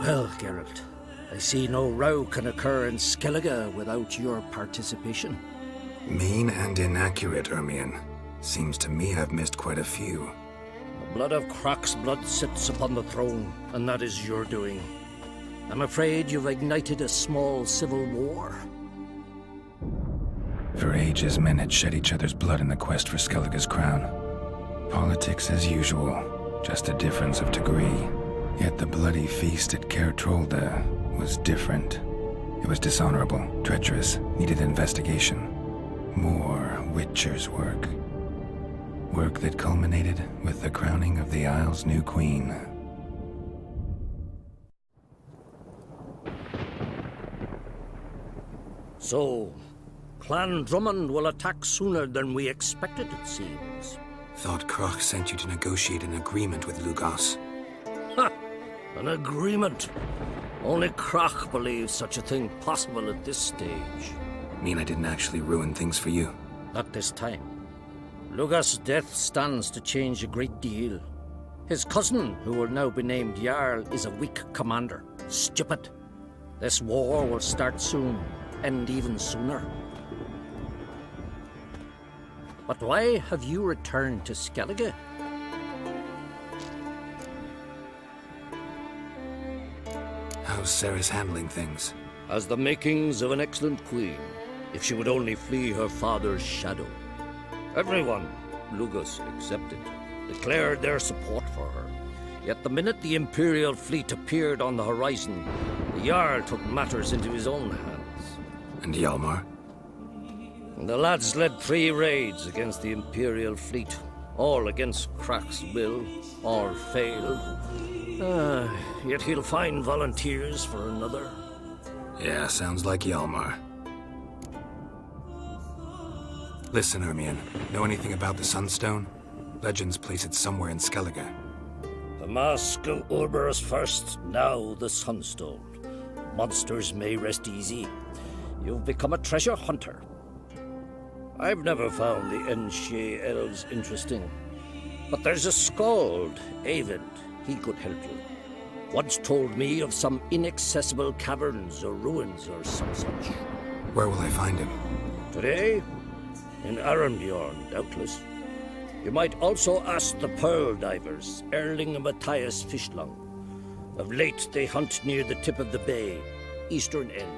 Well, Geralt, I see no row can occur in Skellige without your participation. Mean and inaccurate, Ermion. Seems to me I've missed quite a few. The blood of Croc's blood sits upon the throne, and that is your doing. I'm afraid you've ignited a small civil war. For ages, men had shed each other's blood in the quest for Skellige's crown. Politics as usual, just a difference of degree. Yet the bloody feast at Caer Trolda was different. It was dishonorable, treacherous, needed investigation. More Witcher's work. Work that culminated with the crowning of the Isle's new queen. So, Clan Drummond will attack sooner than we expected, it seems. Thought Kroch sent you to negotiate an agreement with Lugos. Ha! An agreement? Only Kroch believes such a thing possible at this stage. Mean I didn't actually ruin things for you? Not this time. Lugos' death stands to change a great deal. His cousin, who will now be named Jarl, is a weak commander. Stupid. This war will start soon, end even sooner. But why have you returned to Skellige? How's Sarah's handling things? Has the makings of an excellent queen, if she would only flee her father's shadow. Everyone, Lugos excepted, declared their support for her. Yet the minute the Imperial fleet appeared on the horizon, the Jarl took matters into his own hands. And Hjalmar? The lads led 3 raids against the Imperial fleet, all against Kroch's will, all failed. Yet he'll find volunteers for another. Yeah, sounds like Hjalmar. Listen, Hermione, know anything about the Sunstone? Legends place it somewhere in Skellige. The mask of Urberus first, now the Sunstone. Monsters may rest easy. You've become a treasure hunter. I've never found the Enshe elves interesting. But there's a skald, Avid. He could help you. Once told me of some inaccessible caverns or ruins or some such. Where will I find him? Today? In Arenbjorn, doubtless. You might also ask the Pearl Divers, Erling and Matthias Fishlung. Of late, they hunt near the tip of the bay, eastern end.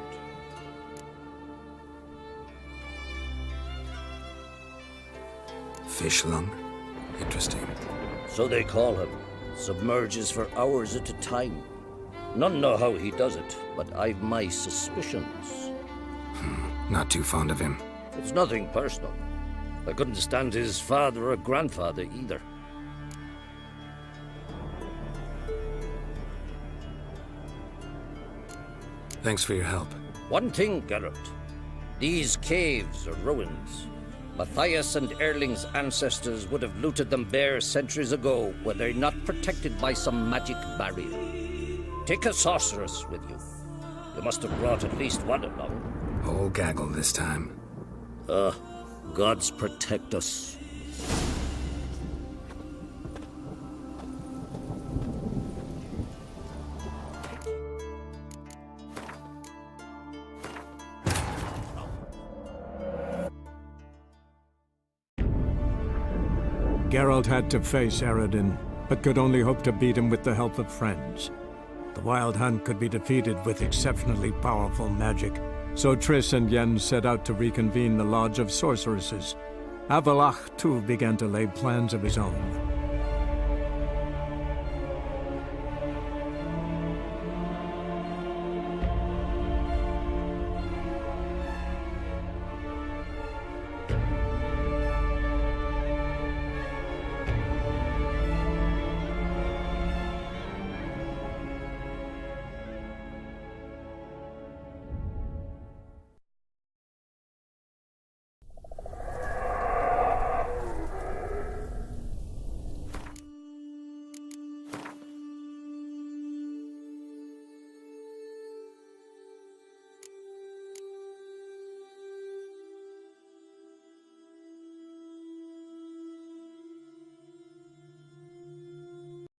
Fishlung? Interesting. So they call him. Submerges for hours at a time. None know how he does it, but I've my suspicions. Not too fond of him. It's nothing personal. I couldn't stand his father or grandfather either. Thanks for your help. One thing, Geralt. These caves are ruins. Matthias and Erling's ancestors would have looted them bare centuries ago were they not protected by some magic barrier. Take a sorceress with you. You must have brought at least one along. Whole gaggle this time. Gods protect us. Geralt had to face Eredin, but could only hope to beat him with the help of friends. The Wild Hunt could be defeated with exceptionally powerful magic, so Triss and Yen set out to reconvene the Lodge of Sorceresses. Avalach, too, began to lay plans of his own.